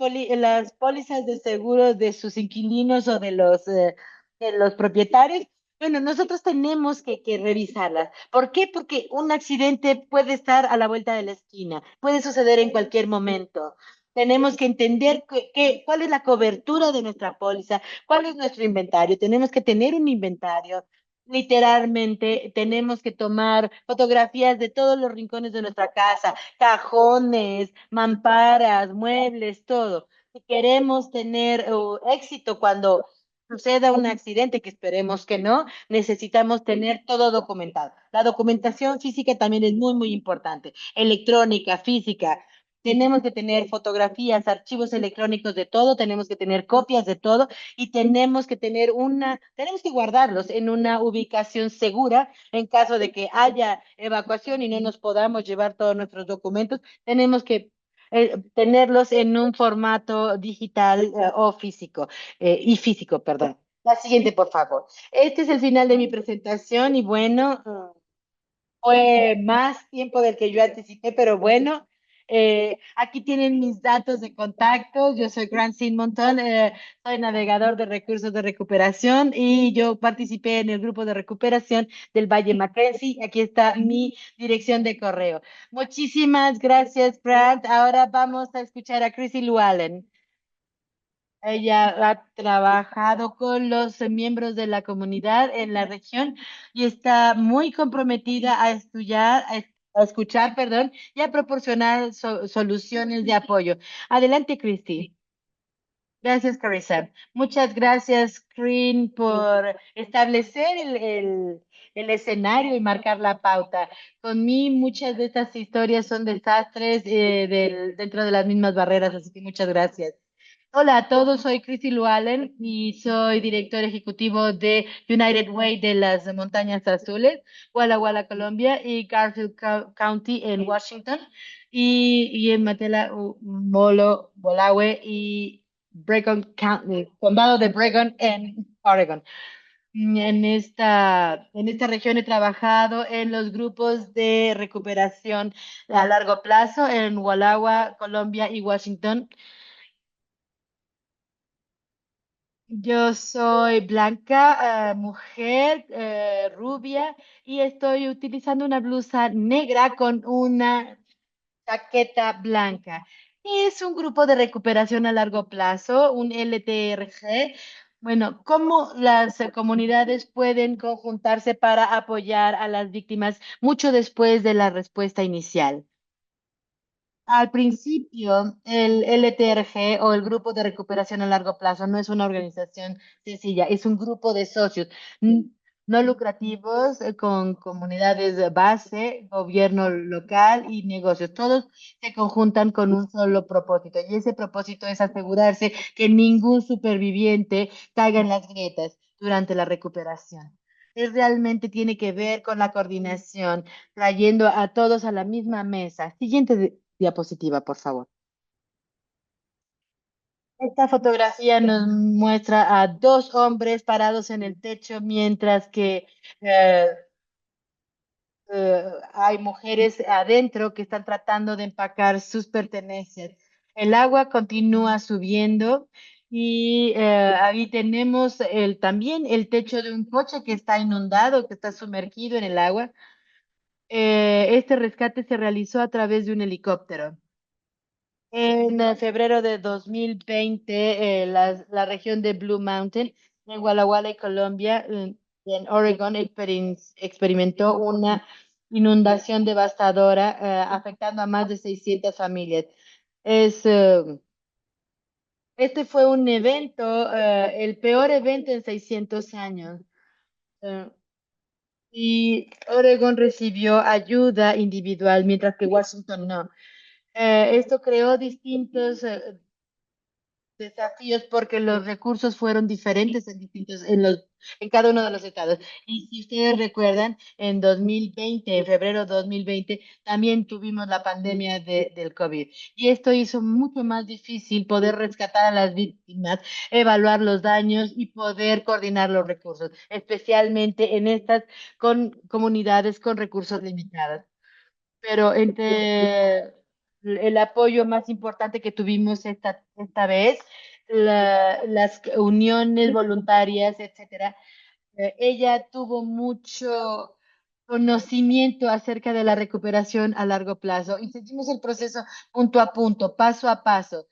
pólizas de seguros de sus inquilinos o de los propietarios. Bueno, nosotros tenemos que revisarlas. ¿Por qué? Porque un accidente puede estar a la vuelta de la esquina, puede suceder en cualquier momento. Tenemos que entender cuál es la cobertura de nuestra póliza. ¿Cuál es nuestro inventario? Tenemos que tener un inventario. Literalmente, tenemos que tomar fotografías de todos los rincones de nuestra casa, cajones, mamparas, muebles, todo. Si queremos tener éxito cuando suceda un accidente, que esperemos que no, necesitamos tener todo documentado. La documentación física también es muy, muy importante. Electrónica, física, tenemos que tener fotografías, archivos electrónicos de todo, tenemos que tener copias de todo y tenemos que guardarlos en una ubicación segura en caso de que haya evacuación y no nos podamos llevar todos nuestros documentos. Tenemos que tenerlos en un formato digital o físico, y físico, perdón. La siguiente, por favor. Este es el final de mi presentación y bueno, fue más tiempo del que yo anticipé, pero bueno, aquí tienen mis datos de contacto. Yo soy Grant Simonton, soy navegador de recursos de recuperación y yo participé en el grupo de recuperación del Valle Mackenzie. Aquí está mi dirección de correo. Muchísimas gracias, Grant. Ahora vamos a escuchar a Chrissy Llewellyn. Ella ha trabajado con los miembros de la comunidad en la región y está muy comprometida a estudiar, a escuchar, perdón, y a proporcionar soluciones de apoyo. Adelante, Cristi. Gracias, Carissa. Muchas gracias, Green, por establecer el escenario y marcar la pauta. Con mí, muchas de estas historias son desastres dentro de las mismas barreras, así que muchas gracias. Hola a todos, soy Christy Llewellyn y soy director ejecutivo de United Way de las Montañas Azules, Walla Walla, Colombia, y Garfield County en Washington, y en Matela, Molo, Bolawe y Bregon County, condado de Bregon en Oregon. En esta región he trabajado en los grupos de recuperación a largo plazo en Walagua, Colombia y Washington. Yo soy blanca, mujer, rubia, y estoy utilizando una blusa negra con una chaqueta blanca. Es un grupo de recuperación a largo plazo, un LTRG. Bueno, ¿cómo las comunidades pueden conjuntarse para apoyar a las víctimas mucho después de la respuesta inicial? Al principio, el LTRG o el Grupo de Recuperación a Largo Plazo no es una organización sencilla, es un grupo de socios no lucrativos con comunidades de base, gobierno local y negocios. Todos se conjuntan con un solo propósito y ese propósito es asegurarse que ningún superviviente caiga en las grietas durante la recuperación. Es realmente tiene que ver con la coordinación trayendo a todos a la misma mesa. Siguiente diapositiva, por favor. Esta fotografía nos muestra a dos hombres parados en el techo mientras que eh, hay mujeres adentro que están tratando de empacar sus pertenencias. El agua continúa subiendo y ahí tenemos también el techo de un coche que está inundado, que está sumergido en el agua. Este rescate se realizó a través de un helicóptero. En febrero de 2020, la región de Blue Mountain, en Walla Walla, Colombia, en Oregon, experimentó una inundación devastadora, afectando a más de 600 familias. Es, eh, este fue un evento, el peor evento en 600 años. eh, y Oregon recibió ayuda individual, mientras que Washington no. Esto creó distintos desafíos porque los recursos fueron diferentes en en cada uno de los estados. Y si ustedes recuerdan, en 2020, en febrero de 2020, también tuvimos la pandemia del COVID. Y esto hizo mucho más difícil poder rescatar a las víctimas, evaluar los daños y poder coordinar los recursos, especialmente en estas comunidades con recursos limitados. Pero entre el apoyo más importante que tuvimos esta vez, las uniones voluntarias, etcétera, ella tuvo mucho conocimiento acerca de la recuperación a largo plazo y seguimos el proceso punto a punto, paso a paso.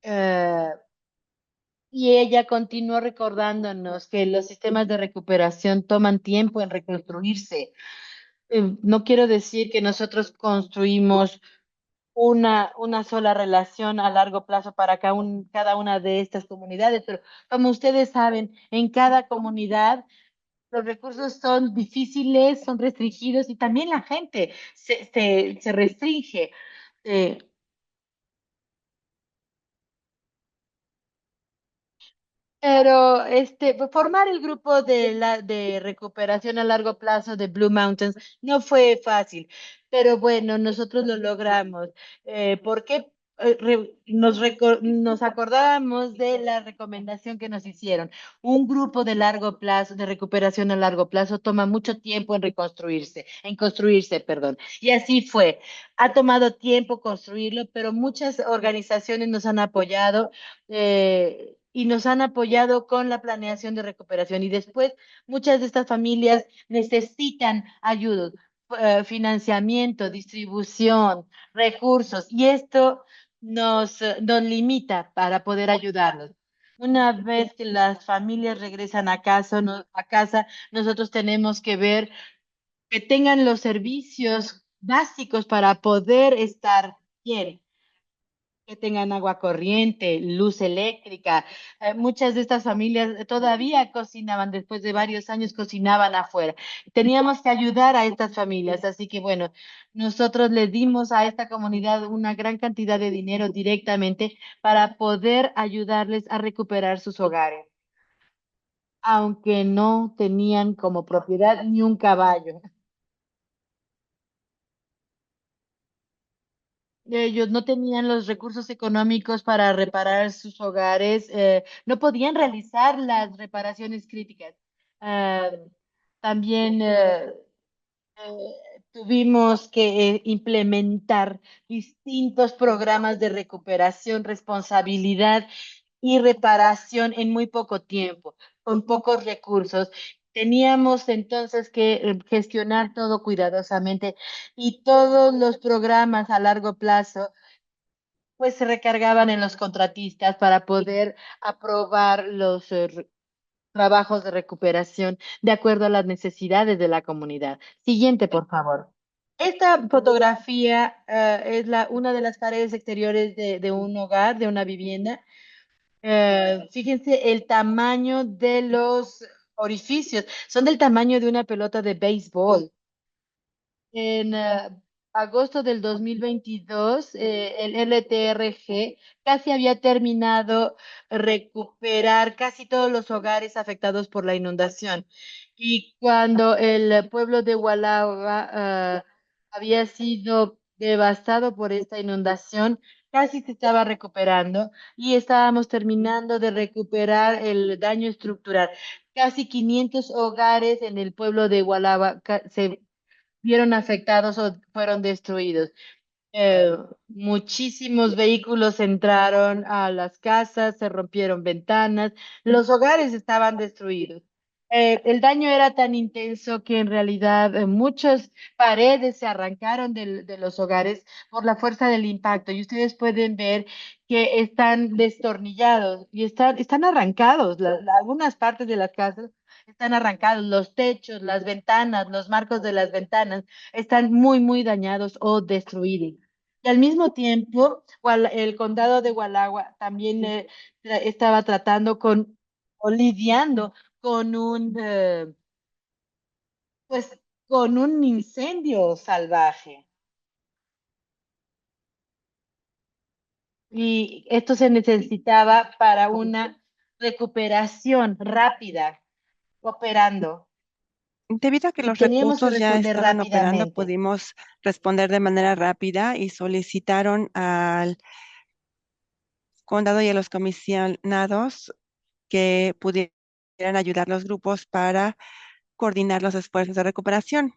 Eh, y ella continuó recordándonos que los sistemas de recuperación toman tiempo en reconstruirse. No quiero decir que nosotros construimos una sola relación a largo plazo para cada una de estas comunidades, pero como ustedes saben, en cada comunidad los recursos son difíciles, son restringidos y también la gente se restringe. Eh, Pero formar el grupo de recuperación a largo plazo de Blue Mountains no fue fácil, pero bueno, nosotros lo logramos. Porque nos acordábamos de la recomendación que nos hicieron. Un grupo de largo plazo, de recuperación a largo plazo, toma mucho tiempo en construirse, perdón. Y así fue. Ha tomado tiempo construirlo, pero muchas organizaciones nos han apoyado y nos han apoyado con la planeación de recuperación. Y después muchas de estas familias necesitan ayuda, financiamiento, distribución, recursos, y esto nos limita para poder ayudarlos. Una vez que las familias regresan a casa, a casa, nosotros tenemos que ver que tengan los servicios básicos para poder estar bien, que tengan agua corriente, luz eléctrica. Muchas de estas familias todavía cocinaban, después de varios años cocinaban afuera. Teníamos que ayudar a estas familias, así que bueno, nosotros le dimos a esta comunidad una gran cantidad de dinero directamente para poder ayudarles a recuperar sus hogares, aunque no tenían como propiedad ni un caballo. Ellos no tenían los recursos económicos para reparar sus hogares, no podían realizar las reparaciones críticas. Ah, también tuvimos que implementar distintos programas de recuperación, responsabilidad y reparación en muy poco tiempo, con pocos recursos. Teníamos entonces que gestionar todo cuidadosamente y todos los programas a largo plazo pues se recargaban en los contratistas para poder aprobar los trabajos de recuperación de acuerdo a las necesidades de la comunidad. Siguiente, por favor. Esta fotografía es una de las paredes exteriores de un hogar, de una vivienda. Fíjense el tamaño de los orificios. Son del tamaño de una pelota de béisbol. En agosto del 2022, el LTRG casi había terminado recuperar casi todos los hogares afectados por la inundación. Y cuando el pueblo de Walagua había sido devastado por esta inundación, casi se estaba recuperando y estábamos terminando de recuperar el daño estructural. Casi 500 hogares en el pueblo de Walagua se vieron afectados o fueron destruidos. Muchísimos vehículos entraron a las casas, se rompieron ventanas, los hogares estaban destruidos. El daño era tan intenso que en realidad muchas paredes se arrancaron de los hogares por la fuerza del impacto y ustedes pueden ver que están destornillados y están arrancados. Algunas partes de las casas están arrancados, los techos, las ventanas, los marcos de las ventanas están muy, muy dañados o destruidos. Y al mismo tiempo, el condado de Walagua también estaba tratando con o lidiando con pues, con un incendio salvaje. y esto se necesitaba para una recuperación rápida, operando, Debido a que y los teníamos que recursos ya responder estaban operando, rápidamente. pudimos responder de manera rápida y solicitaron al condado y a los comisionados que pudieran ayudar los grupos para coordinar los esfuerzos de recuperación.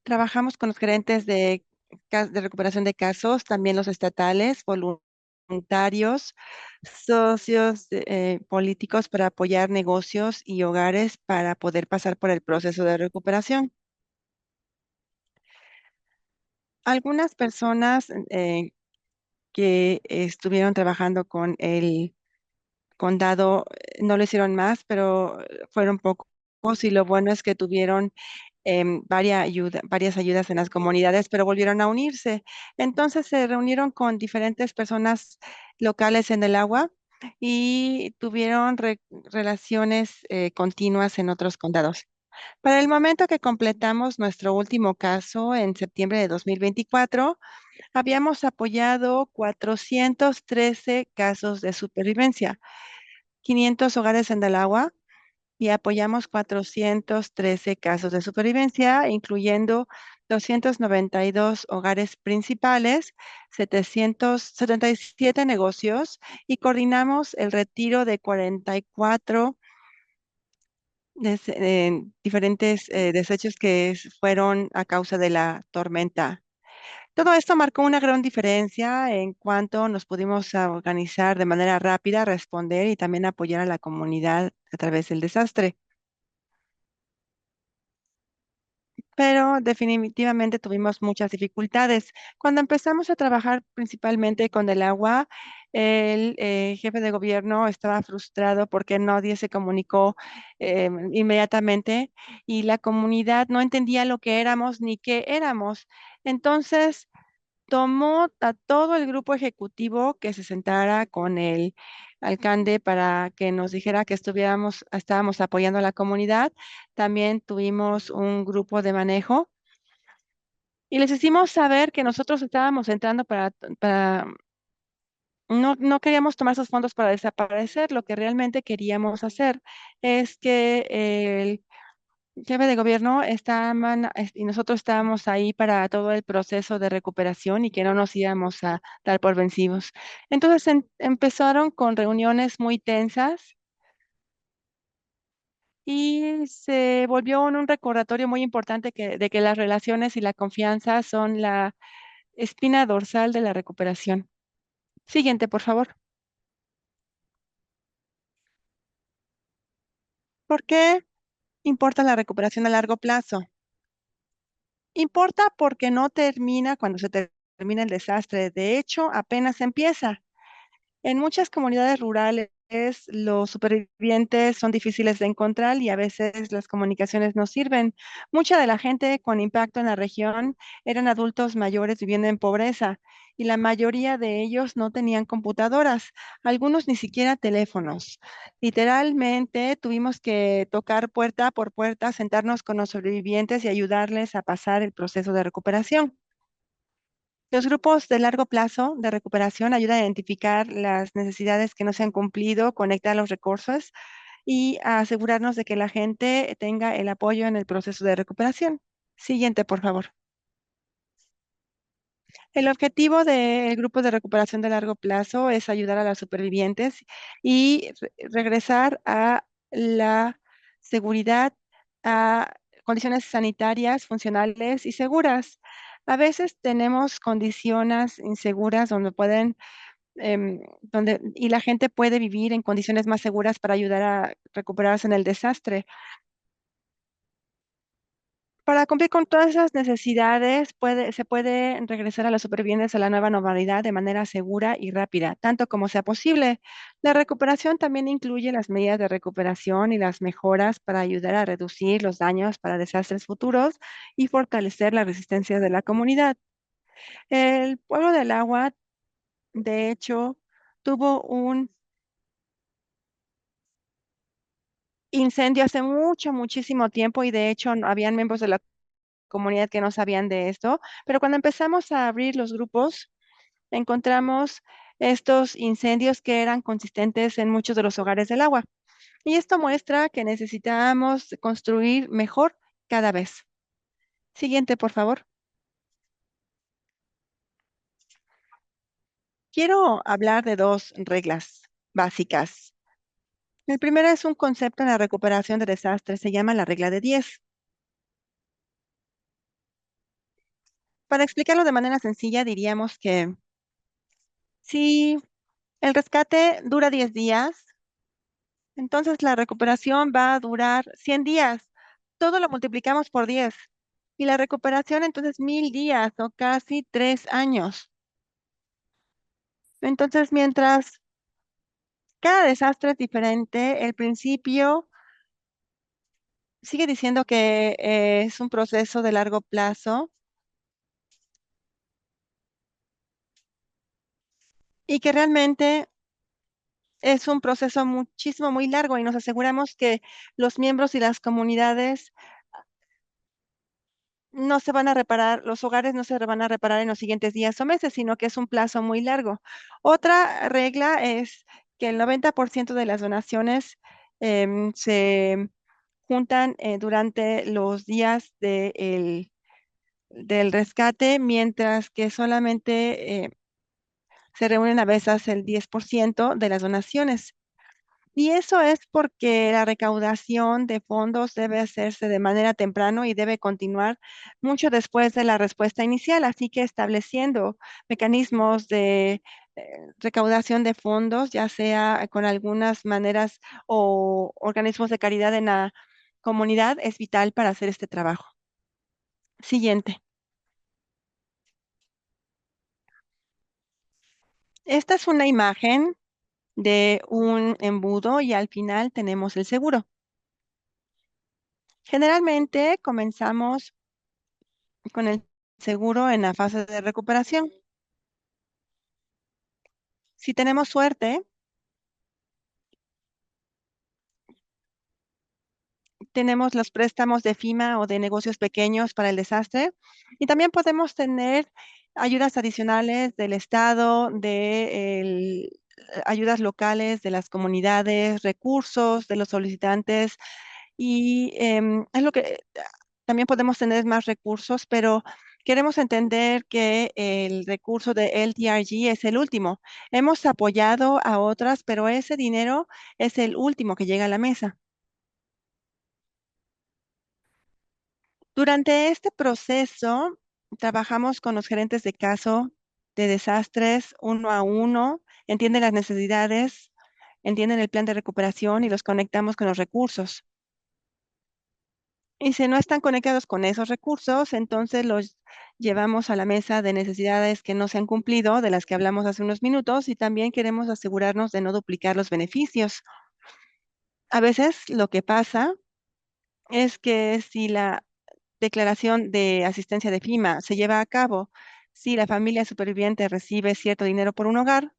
Trabajamos con los gerentes de recuperación de casos, también los estatales, voluntarios, socios políticos para apoyar negocios y hogares para poder pasar por el proceso de recuperación. Algunas personas que estuvieron trabajando con el condado no lo hicieron más, pero fueron pocos y lo bueno es que tuvieron varias ayudas en las comunidades, pero volvieron a unirse. Entonces se reunieron con diferentes personas locales en el agua y tuvieron relaciones continuas en otros condados. Para el momento que completamos nuestro último caso en septiembre de 2024, habíamos apoyado 413 casos de supervivencia, 500 hogares en Dalagua y apoyamos 413 casos de supervivencia, incluyendo 292 hogares principales, 777 negocios y coordinamos el retiro de 44 diferentes desechos que fueron a causa de la tormenta. Todo esto marcó una gran diferencia en cuanto nos pudimos organizar de manera rápida, responder y también apoyar a la comunidad a través del desastre. Pero definitivamente tuvimos muchas dificultades. Cuando empezamos a trabajar principalmente con el agua, el jefe de gobierno estaba frustrado porque nadie se comunicó inmediatamente y la comunidad no entendía lo que éramos ni qué éramos. Entonces, tomó a todo el grupo ejecutivo que se sentara con el alcalde para que nos dijera que estábamos apoyando a la comunidad. También tuvimos un grupo de manejo y les hicimos saber que nosotros estábamos entrando no queríamos tomar esos fondos para desaparecer. Lo que realmente queríamos hacer es que el jefe de gobierno y nosotros estábamos ahí para todo el proceso de recuperación y que no nos íbamos a dar por vencidos. Entonces empezaron con reuniones muy tensas y se volvió en un recordatorio muy importante de que las relaciones y la confianza son la espina dorsal de la recuperación. Siguiente, por favor. ¿Por qué importa la recuperación a largo plazo? Importa porque no termina cuando termina el desastre. De hecho, apenas empieza. En muchas comunidades rurales, los supervivientes son difíciles de encontrar y a veces las comunicaciones no sirven. Mucha de la gente con impacto en la región eran adultos mayores viviendo en pobreza y la mayoría de ellos no tenían computadoras, algunos ni siquiera teléfonos. Literalmente tuvimos que tocar puerta por puerta, sentarnos con los sobrevivientes y ayudarles a pasar el proceso de recuperación. Los grupos de largo plazo de recuperación ayudan a identificar las necesidades que no se han cumplido, conectar los recursos y a asegurarnos de que la gente tenga el apoyo en el proceso de recuperación. Siguiente, por favor. El objetivo del grupo de recuperación de largo plazo es ayudar a los supervivientes y regresar a la seguridad, a condiciones sanitarias, funcionales y seguras. A veces tenemos condiciones inseguras y la gente puede vivir en condiciones más seguras para ayudar a recuperarse en el desastre. Para cumplir con todas esas necesidades, se puede regresar a los supervivientes a la nueva normalidad de manera segura y rápida, tanto como sea posible. La recuperación también incluye las medidas de recuperación y las mejoras para ayudar a reducir los daños para desastres futuros y fortalecer la resistencia de la comunidad. El pueblo del agua, de hecho, tuvo un incendio hace muchísimo tiempo y de hecho habían miembros de la comunidad que no sabían de esto, pero cuando empezamos a abrir los grupos, encontramos estos incendios que eran consistentes en muchos de los hogares del agua. Y esto muestra que necesitamos construir mejor cada vez. Siguiente, por favor. Quiero hablar de dos reglas básicas. El primero es un concepto en la recuperación de desastres, se llama la regla de 10. Para explicarlo de manera sencilla, diríamos que si el rescate dura 10 días, entonces la recuperación va a durar 100 días. Todo lo multiplicamos por 10. Y la recuperación entonces 1000 días o casi 3 años. Entonces, mientras cada desastre es diferente, el principio sigue diciendo que es un proceso de largo plazo y que realmente es un proceso muchísimo, muy largo y nos aseguramos que los miembros y las comunidades no se van a reparar, los hogares no se van a reparar en los siguientes días o meses, sino que es un plazo muy largo. Otra regla es que el 90% de las donaciones se juntan durante los días del rescate, mientras que solamente se reúnen a veces el 10% de las donaciones. Y eso es porque la recaudación de fondos debe hacerse de manera temprano y debe continuar mucho después de la respuesta inicial. Así que estableciendo mecanismos de recaudación de fondos, ya sea con algunas maneras o organismos de caridad en la comunidad, es vital para hacer este trabajo. Siguiente. Esta es una imagen de un embudo y al final tenemos el seguro. Generalmente comenzamos con el seguro en la fase de recuperación. Si tenemos suerte, tenemos los préstamos de FIMA o de negocios pequeños para el desastre y también podemos tener ayudas adicionales del Estado, ayudas locales de las comunidades, recursos de los solicitantes y es lo que también podemos tener más recursos, pero queremos entender que el recurso de LTRG es el último. Hemos apoyado a otras, pero ese dinero es el último que llega a la mesa. Durante este proceso, trabajamos con los gerentes de caso de desastres uno a uno, entienden las necesidades, entienden el plan de recuperación y los conectamos con los recursos. Y si no están conectados con esos recursos, entonces los llevamos a la mesa de necesidades que no se han cumplido, de las que hablamos hace unos minutos, y también queremos asegurarnos de no duplicar los beneficios. A veces lo que pasa es que si la declaración de asistencia de FIMA se lleva a cabo, si la familia superviviente recibe cierto dinero por un hogar,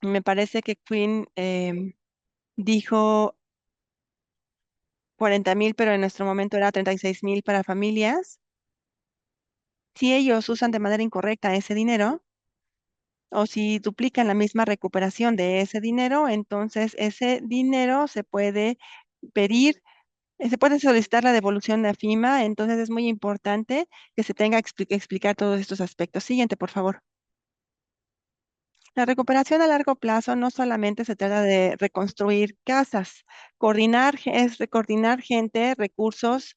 me parece que Quinn dijo 40,000, pero en nuestro momento era 36,000 para familias. Si ellos usan de manera incorrecta ese dinero o si duplican la misma recuperación de ese dinero, entonces ese dinero se puede pedir, se puede solicitar la devolución de FIMA, entonces es muy importante que se tenga que explicar todos estos aspectos. Siguiente, por favor. La recuperación a largo plazo no solamente se trata de reconstruir casas, coordinar gente, recursos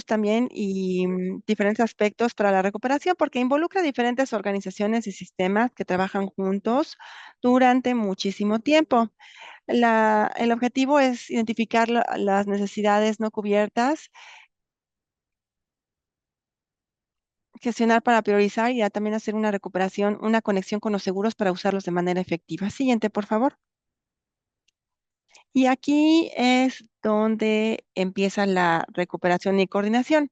también y diferentes aspectos para la recuperación, porque involucra diferentes organizaciones y sistemas que trabajan juntos durante muchísimo tiempo. El objetivo es identificar las necesidades no cubiertas, gestionar para priorizar y también hacer una recuperación, una conexión con los seguros para usarlos de manera efectiva. Siguiente, por favor. Y aquí es donde empieza la recuperación y coordinación.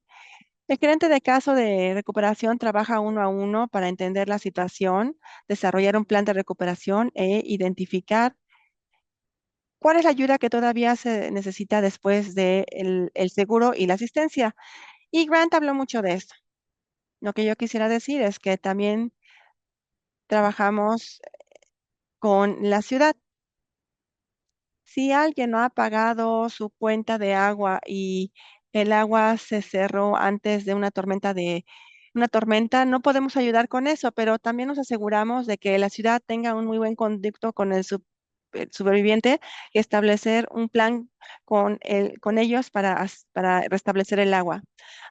El gerente de caso de recuperación trabaja uno a uno para entender la situación, desarrollar un plan de recuperación e identificar cuál es la ayuda que todavía se necesita después de el seguro y la asistencia. Y Grant habló mucho de esto. Lo que yo quisiera decir es que también trabajamos con la ciudad. Si alguien no ha pagado su cuenta de agua y el agua se cerró antes de una tormenta, no podemos ayudar con eso, pero también nos aseguramos de que la ciudad tenga un muy buen conducto con el superviviente y establecer un plan con ellos para restablecer el agua.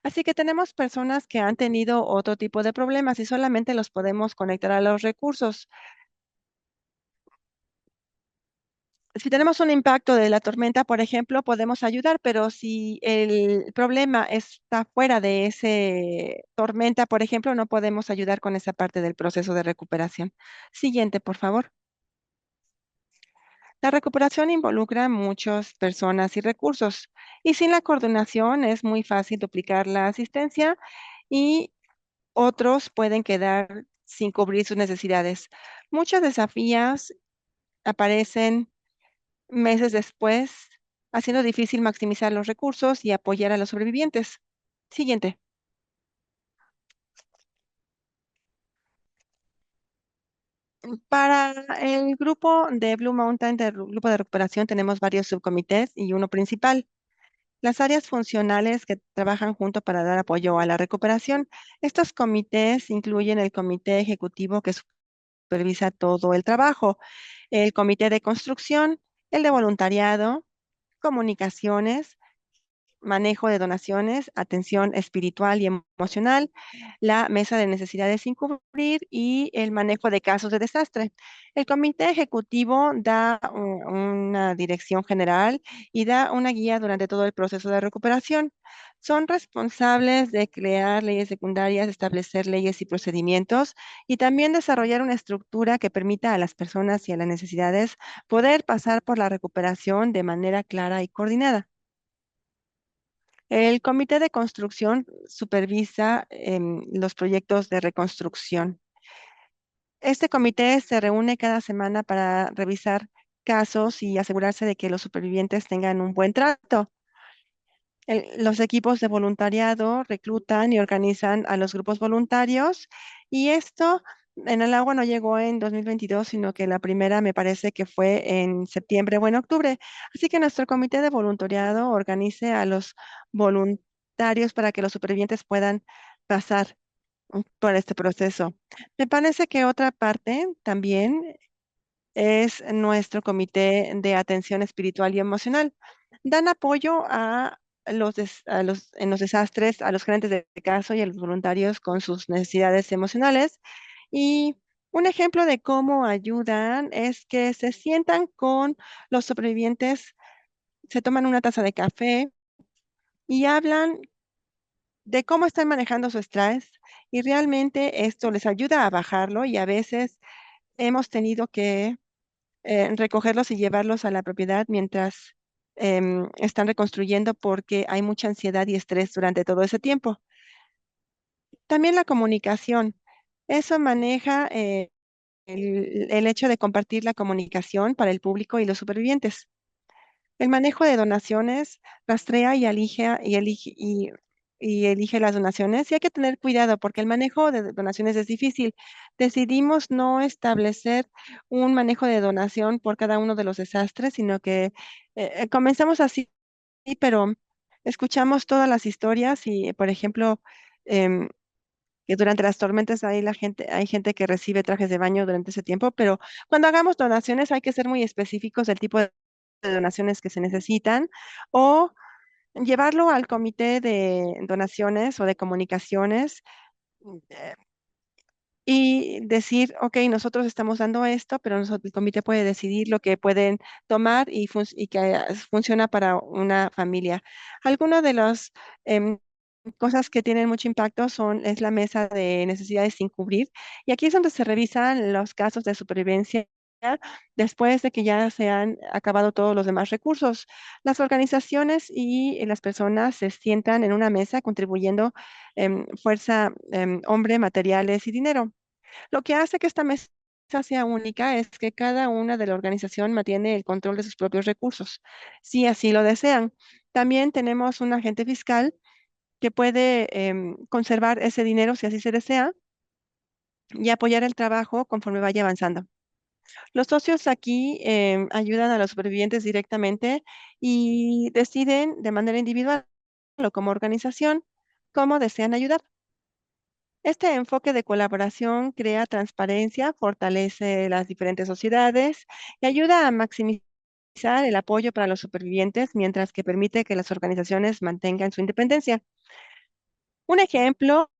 Así que tenemos personas que han tenido otro tipo de problemas y solamente los podemos conectar a los recursos. Si tenemos un impacto de la tormenta, por ejemplo, podemos ayudar, pero si el problema está fuera de ese tormenta, por ejemplo, no podemos ayudar con esa parte del proceso de recuperación. Siguiente, por favor. La recuperación involucra muchas personas y recursos, y sin la coordinación es muy fácil duplicar la asistencia y otros pueden quedar sin cubrir sus necesidades. Muchos desafíos aparecen meses después, haciendo difícil maximizar los recursos y apoyar a los sobrevivientes. Siguiente. Para el grupo de Blue Mountain, grupo de recuperación, tenemos varios subcomités y uno principal. Las áreas funcionales que trabajan junto para dar apoyo a la recuperación. Estos comités incluyen el comité ejecutivo que supervisa todo el trabajo, el comité de construcción, el de voluntariado, comunicaciones, manejo de donaciones, atención espiritual y emocional, la mesa de necesidades sin cubrir y el manejo de casos de desastre. El comité ejecutivo da una dirección general y da una guía durante todo el proceso de recuperación. Son responsables de crear leyes secundarias, establecer leyes y procedimientos y también desarrollar una estructura que permita a las personas y a las necesidades poder pasar por la recuperación de manera clara y coordinada. El comité de construcción supervisa los proyectos de reconstrucción. Este comité se reúne cada semana para revisar casos y asegurarse de que los supervivientes tengan un buen trato. Los equipos de voluntariado reclutan y organizan a los grupos voluntarios y esto en el agua no llegó en 2022, sino que la primera me parece que fue en septiembre o en octubre. Así que nuestro comité de voluntariado organice a los voluntarios para que los supervivientes puedan pasar por este proceso. Me parece que otra parte también es nuestro comité de atención espiritual y emocional. Dan apoyo a en los desastres, a los gerentes de caso y a los voluntarios con sus necesidades emocionales. Y un ejemplo de cómo ayudan es que se sientan con los sobrevivientes, se toman una taza de café y hablan de cómo están manejando su estrés y realmente esto les ayuda a bajarlo y a veces hemos tenido que recogerlos y llevarlos a la propiedad mientras están reconstruyendo porque hay mucha ansiedad y estrés durante todo ese tiempo. También la comunicación. Eso maneja el hecho de compartir la comunicación para el público y los supervivientes. El manejo de donaciones rastrea y elige las donaciones. Y hay que tener cuidado porque el manejo de donaciones es difícil. Decidimos no establecer un manejo de donación por cada uno de los desastres, sino que comenzamos así, pero escuchamos todas las historias y, por ejemplo, em, que durante las tormentas hay gente que recibe trajes de baño durante ese tiempo, pero cuando hagamos donaciones hay que ser muy específicos del tipo de donaciones que se necesitan o llevarlo al comité de donaciones o de comunicaciones eh, y decir, ok, nosotros estamos dando esto, pero el comité puede decidir lo que pueden tomar y que funciona para una familia. Algunas de las cosas que tienen mucho impacto es la mesa de necesidades sin cubrir. Y aquí es donde se revisan los casos de supervivencia después de que ya se han acabado todos los demás recursos. Las organizaciones y las personas se sientan en una mesa contribuyendo fuerza, hombre, materiales y dinero. Lo que hace que esta mesa sea única es que cada una de la organización mantiene el control de sus propios recursos, si así lo desean. También tenemos un agente fiscal que puede conservar ese dinero si así se desea y apoyar el trabajo conforme vaya avanzando. Los socios aquí ayudan a los supervivientes directamente y deciden de manera individual o como organización cómo desean ayudar. Este enfoque de colaboración crea transparencia, fortalece las diferentes sociedades y ayuda a maximizar el apoyo para los supervivientes, mientras que permite que las organizaciones mantengan su independencia. Un ejemplo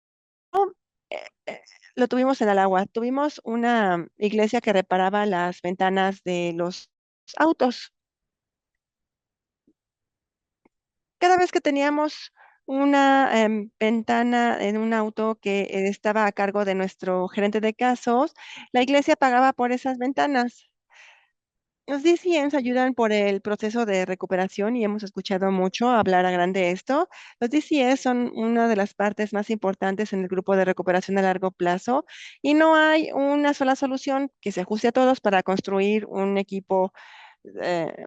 eh, eh, lo tuvimos en Alagua. Tuvimos una iglesia que reparaba las ventanas de los autos. Cada vez que teníamos una ventana en un auto que estaba a cargo de nuestro gerente de casos, la iglesia pagaba por esas ventanas. Los DCNs ayudan por el proceso de recuperación y hemos escuchado mucho hablar a grande de esto. Los DCS son una de las partes más importantes en el grupo de recuperación a largo plazo y no hay una sola solución que se ajuste a todos para construir un equipo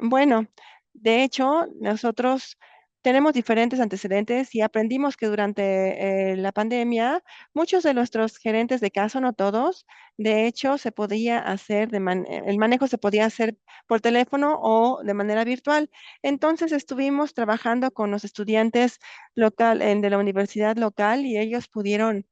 bueno. De hecho, nosotros tenemos diferentes antecedentes y aprendimos que durante la pandemia, muchos de nuestros gerentes de caso, no todos, de hecho, se podía hacer el manejo se podía hacer por teléfono o de manera virtual. Entonces estuvimos trabajando con los estudiantes de la universidad local y ellos pudieron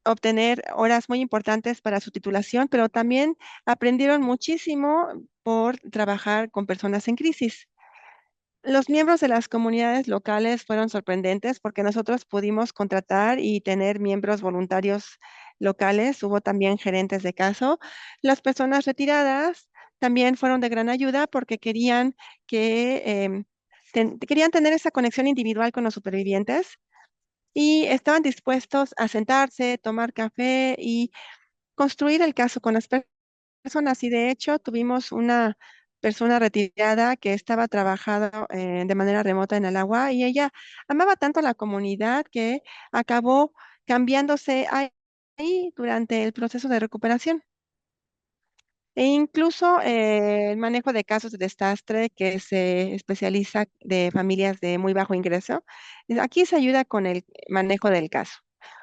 obtener horas muy importantes para su titulación, pero también aprendieron muchísimo por trabajar con personas en crisis. Los miembros de las comunidades locales fueron sorprendentes porque nosotros pudimos contratar y tener miembros voluntarios locales. Hubo también gerentes de caso. Las personas retiradas también fueron de gran ayuda porque querían tener esa conexión individual con los supervivientes y estaban dispuestos a sentarse, tomar café y construir el caso con las personas. Y de hecho, tuvimos una persona retirada que estaba trabajando de manera remota en el agua y ella amaba tanto a la comunidad que acabó cambiándose ahí durante el proceso de recuperación. E incluso el manejo de casos de desastre que se especializa de familias de muy bajo ingreso. Aquí se ayuda con el manejo del caso.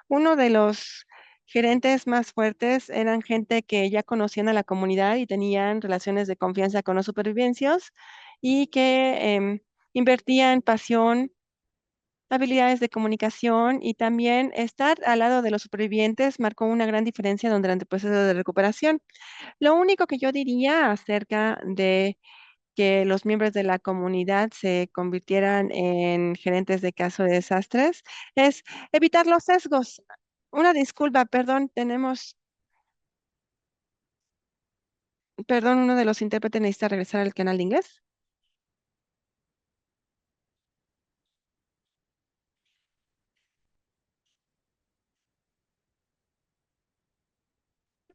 Uno de los gerentes más fuertes eran gente que ya conocían a la comunidad y tenían relaciones de confianza con los supervivencios y que invertían pasión, habilidades de comunicación y también estar al lado de los supervivientes marcó una gran diferencia durante el proceso de recuperación. Lo único que yo diría acerca de que los miembros de la comunidad se convirtieran en gerentes de caso de desastres es evitar los sesgos. Una disculpa, perdón, perdón, uno de los intérpretes necesita regresar al canal de inglés.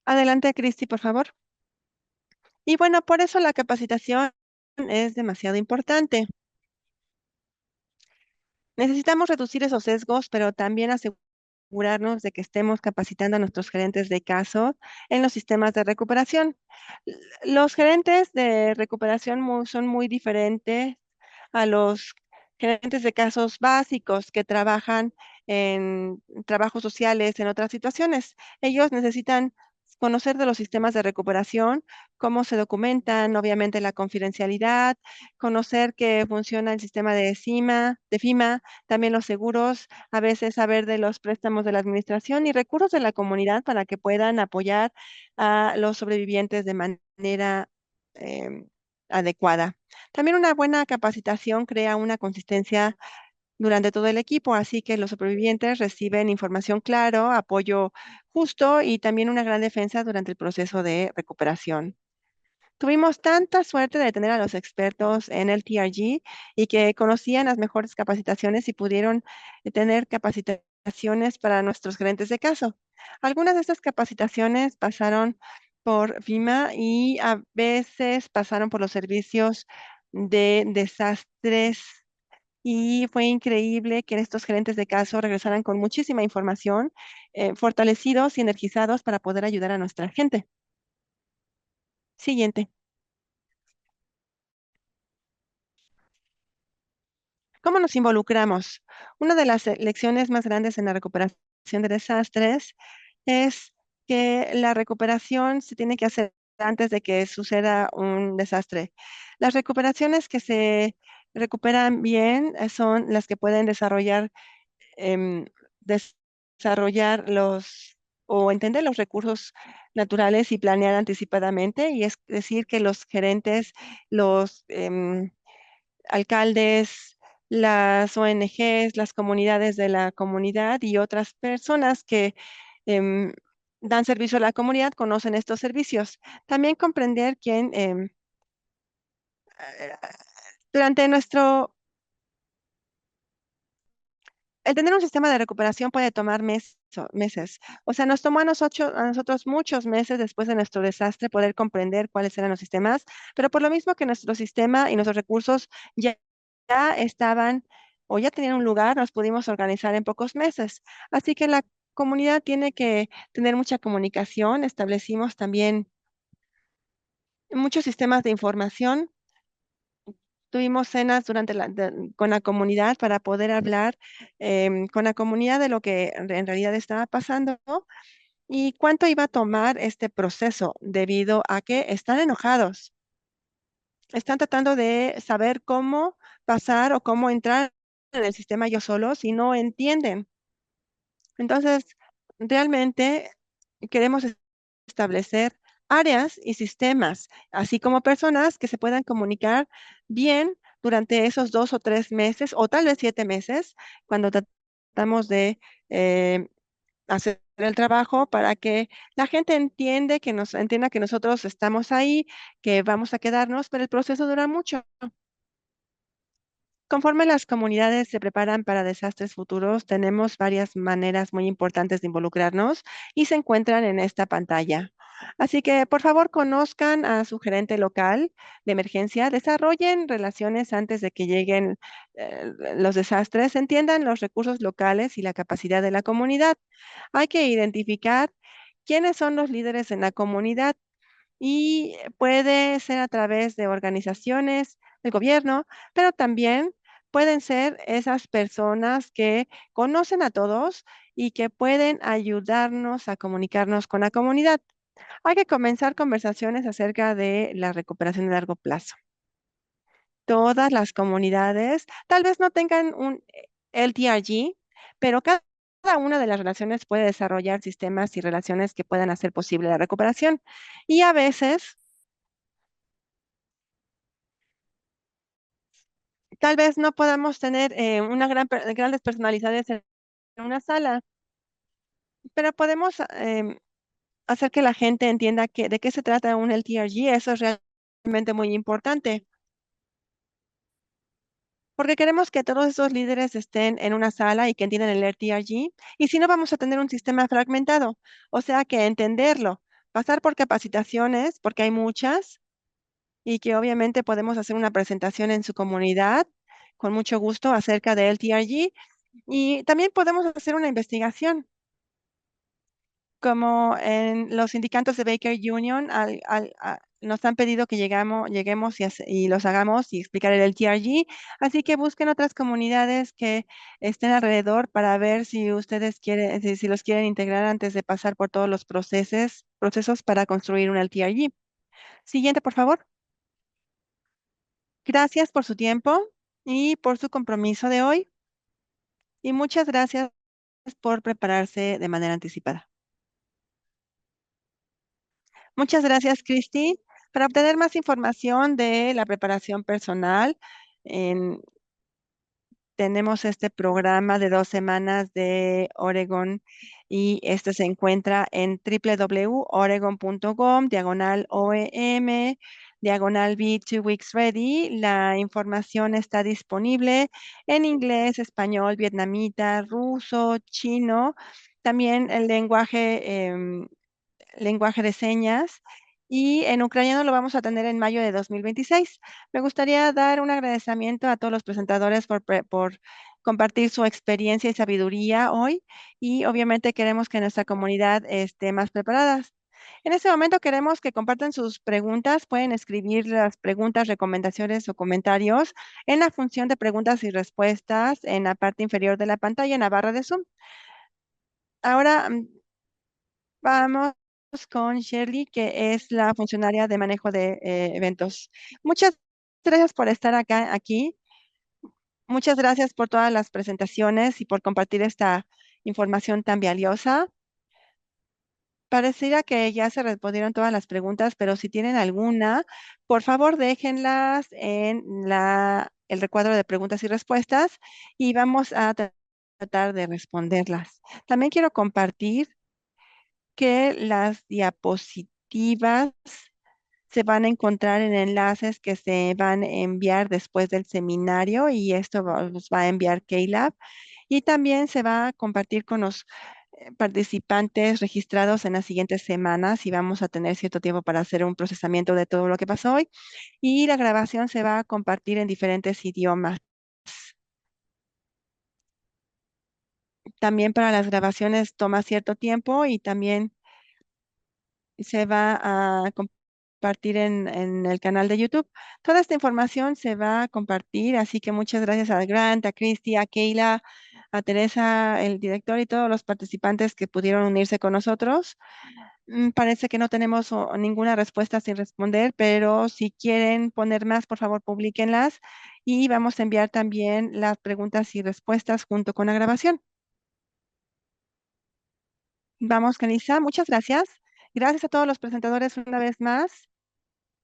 Adelante, Cristi, por favor. Y bueno, por eso la capacitación es demasiado importante. Necesitamos reducir esos sesgos, pero también asegurarnos de que estemos capacitando a nuestros gerentes de caso en los sistemas de recuperación. Los gerentes de recuperación son muy diferentes a los gerentes de casos básicos que trabajan en trabajos sociales, en otras situaciones. Ellos necesitan conocer de los sistemas de recuperación, cómo se documentan, obviamente la confidencialidad, conocer que funciona el sistema de FIMA, también los seguros, a veces saber de los préstamos de la administración y recursos de la comunidad para que puedan apoyar a los sobrevivientes de manera em, adecuada. También una buena capacitación crea una consistencia durante todo el equipo, así que los supervivientes reciben información claro, apoyo justo y también una gran defensa durante el proceso de recuperación. Tuvimos tanta suerte de tener a los expertos en el TRG y que conocían las mejores capacitaciones y pudieron tener capacitaciones para nuestros gerentes de caso. Algunas de estas capacitaciones pasaron por FIMA y a veces pasaron por los servicios de desastres y fue increíble que estos gerentes de caso regresaran con muchísima información, fortalecidos y energizados para poder ayudar a nuestra gente. Siguiente. ¿Cómo nos involucramos? Una de las lecciones más grandes en la recuperación de desastres es que la recuperación se tiene que hacer antes de que suceda un desastre. Las recuperaciones que se recuperan bien son las que pueden em, desarrollar o entender los recursos naturales y planear anticipadamente, y es decir, que los gerentes, los alcaldes, las ONGs, las comunidades de la comunidad y otras personas que em, dan servicio a la comunidad conocen estos servicios. También comprender quién eh, durante nuestro el tener un sistema de recuperación puede tomar meses. O sea, nos tomó a nosotros muchos meses después de nuestro desastre poder comprender cuáles eran los sistemas, pero por lo mismo que nuestro sistema y nuestros recursos ya estaban o ya tenían un lugar, nos pudimos organizar en pocos meses. Así que la comunidad tiene que tener mucha comunicación. Establecimos también muchos sistemas de información. Tuvimos cenas con la comunidad para poder hablar con la comunidad de lo que en realidad estaba pasando, ¿no? Y cuánto iba a tomar este proceso debido a que están enojados. Están tratando de saber cómo pasar o cómo entrar en el sistema ellos solos y no entienden. Entonces, realmente queremos establecer áreas y sistemas, así como personas que se puedan comunicar bien durante esos 2 o 3 meses, o tal vez 7 meses, cuando tratamos de eh, hacer el trabajo para que la gente entienda que nosotros estamos ahí, que vamos a quedarnos, pero el proceso dura mucho. Conforme las comunidades se preparan para desastres futuros, tenemos varias maneras muy importantes de involucrarnos y se encuentran en esta pantalla. Así que, por favor, conozcan a su gerente local de emergencia, desarrollen relaciones antes de que lleguen los desastres, entiendan los recursos locales y la capacidad de la comunidad. Hay que identificar quiénes son los líderes en la comunidad y puede ser a través de organizaciones, del gobierno, pero también pueden ser esas personas que conocen a todos y que pueden ayudarnos a comunicarnos con la comunidad. Hay que comenzar conversaciones acerca de la recuperación a largo plazo. Todas las comunidades tal vez no tengan un LTRG, pero cada una de las relaciones puede desarrollar sistemas y relaciones que puedan hacer posible la recuperación. Y a veces tal vez no podamos tener grandes personalidades en una sala, pero podemos hacer que la gente entienda de qué se trata un LTRG. Eso es realmente muy importante, porque queremos que todos esos líderes estén en una sala y que entiendan el LTRG, y si no vamos a tener un sistema fragmentado. O sea que entenderlo, pasar por capacitaciones, porque hay muchas, y que obviamente podemos hacer una presentación en su comunidad con mucho gusto acerca de LTRG. Y también podemos hacer una investigación, como en los sindicatos de Baker Union nos han pedido que lleguemos y los hagamos y explicar el TRG. Así que busquen otras comunidades que estén alrededor para ver si ustedes quieren, si los quieren integrar antes de pasar por todos los procesos para construir un LTRG. Siguiente, por favor. Gracias por su tiempo y por su compromiso de hoy. Y muchas gracias por prepararse de manera anticipada. Muchas gracias, Cristi. Para obtener más información de la preparación personal, en- tenemos este programa de 2 semanas de Oregon, y este se encuentra en www.oregon.com, diagonal OEM, diagonal Be 2 Weeks Ready. La información está disponible en inglés, español, vietnamita, ruso, chino, también el lenguaje de señas, y en ucraniano lo vamos a tener en mayo de 2026. Me gustaría dar un agradecimiento a todos los presentadores por compartir su experiencia y sabiduría hoy, y obviamente queremos que nuestra comunidad esté más preparada. En este momento queremos que compartan sus preguntas. Pueden escribir las preguntas, recomendaciones o comentarios en la función de preguntas y respuestas en la parte inferior de la pantalla en la barra de Zoom. Ahora, Vamos con Shirley, que es la funcionaria de manejo de eventos. Muchas gracias por estar aquí. Muchas gracias por todas las presentaciones y por compartir esta información tan valiosa. Pareciera que ya se respondieron todas las preguntas, pero si tienen alguna, por favor déjenlas en el recuadro de preguntas y respuestas y vamos a tratar de responderlas. También quiero compartir que las diapositivas se van a encontrar en enlaces que se van a enviar después del seminario y esto los va a enviar Keylab y también se va a compartir con los participantes registrados en las siguientes semanas y vamos a tener cierto tiempo para hacer un procesamiento de todo lo que pasó hoy y la grabación se va a compartir en diferentes idiomas. También para las grabaciones toma cierto tiempo y también se va a compartir en el canal de YouTube. Toda esta información se va a compartir, así que muchas gracias a Grant, a Christy, a Keila, a Teresa, el director y todos los participantes que pudieron unirse con nosotros. Parece que no tenemos ninguna respuesta sin responder, pero si quieren poner más, por favor, publíquenlas y vamos a enviar también las preguntas y respuestas junto con la grabación. Vamos, Canisa, muchas gracias. Gracias a todos los presentadores una vez más.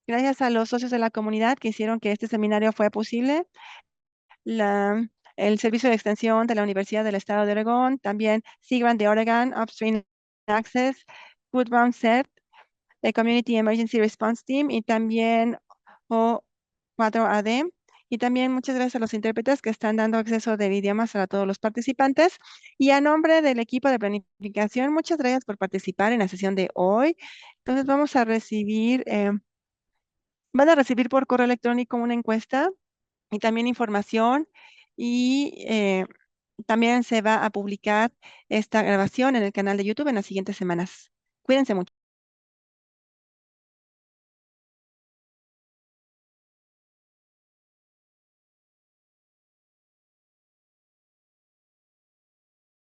Gracias a los socios de la comunidad que hicieron que este seminario fuera posible. El Servicio de Extensión de la Universidad del Estado de Oregón, también SIGRANT de Oregon, Upstream Access, Foodbound CERT, el Community Emergency Response Team y también O4AD. Y también muchas gracias a los intérpretes que están dando acceso de idiomas a todos los participantes. Y a nombre del equipo de planificación, muchas gracias por participar en la sesión de hoy. Entonces vamos a recibir, van a recibir por correo electrónico una encuesta y también información y también se va a publicar esta grabación en el canal de YouTube en las siguientes semanas. Cuídense mucho.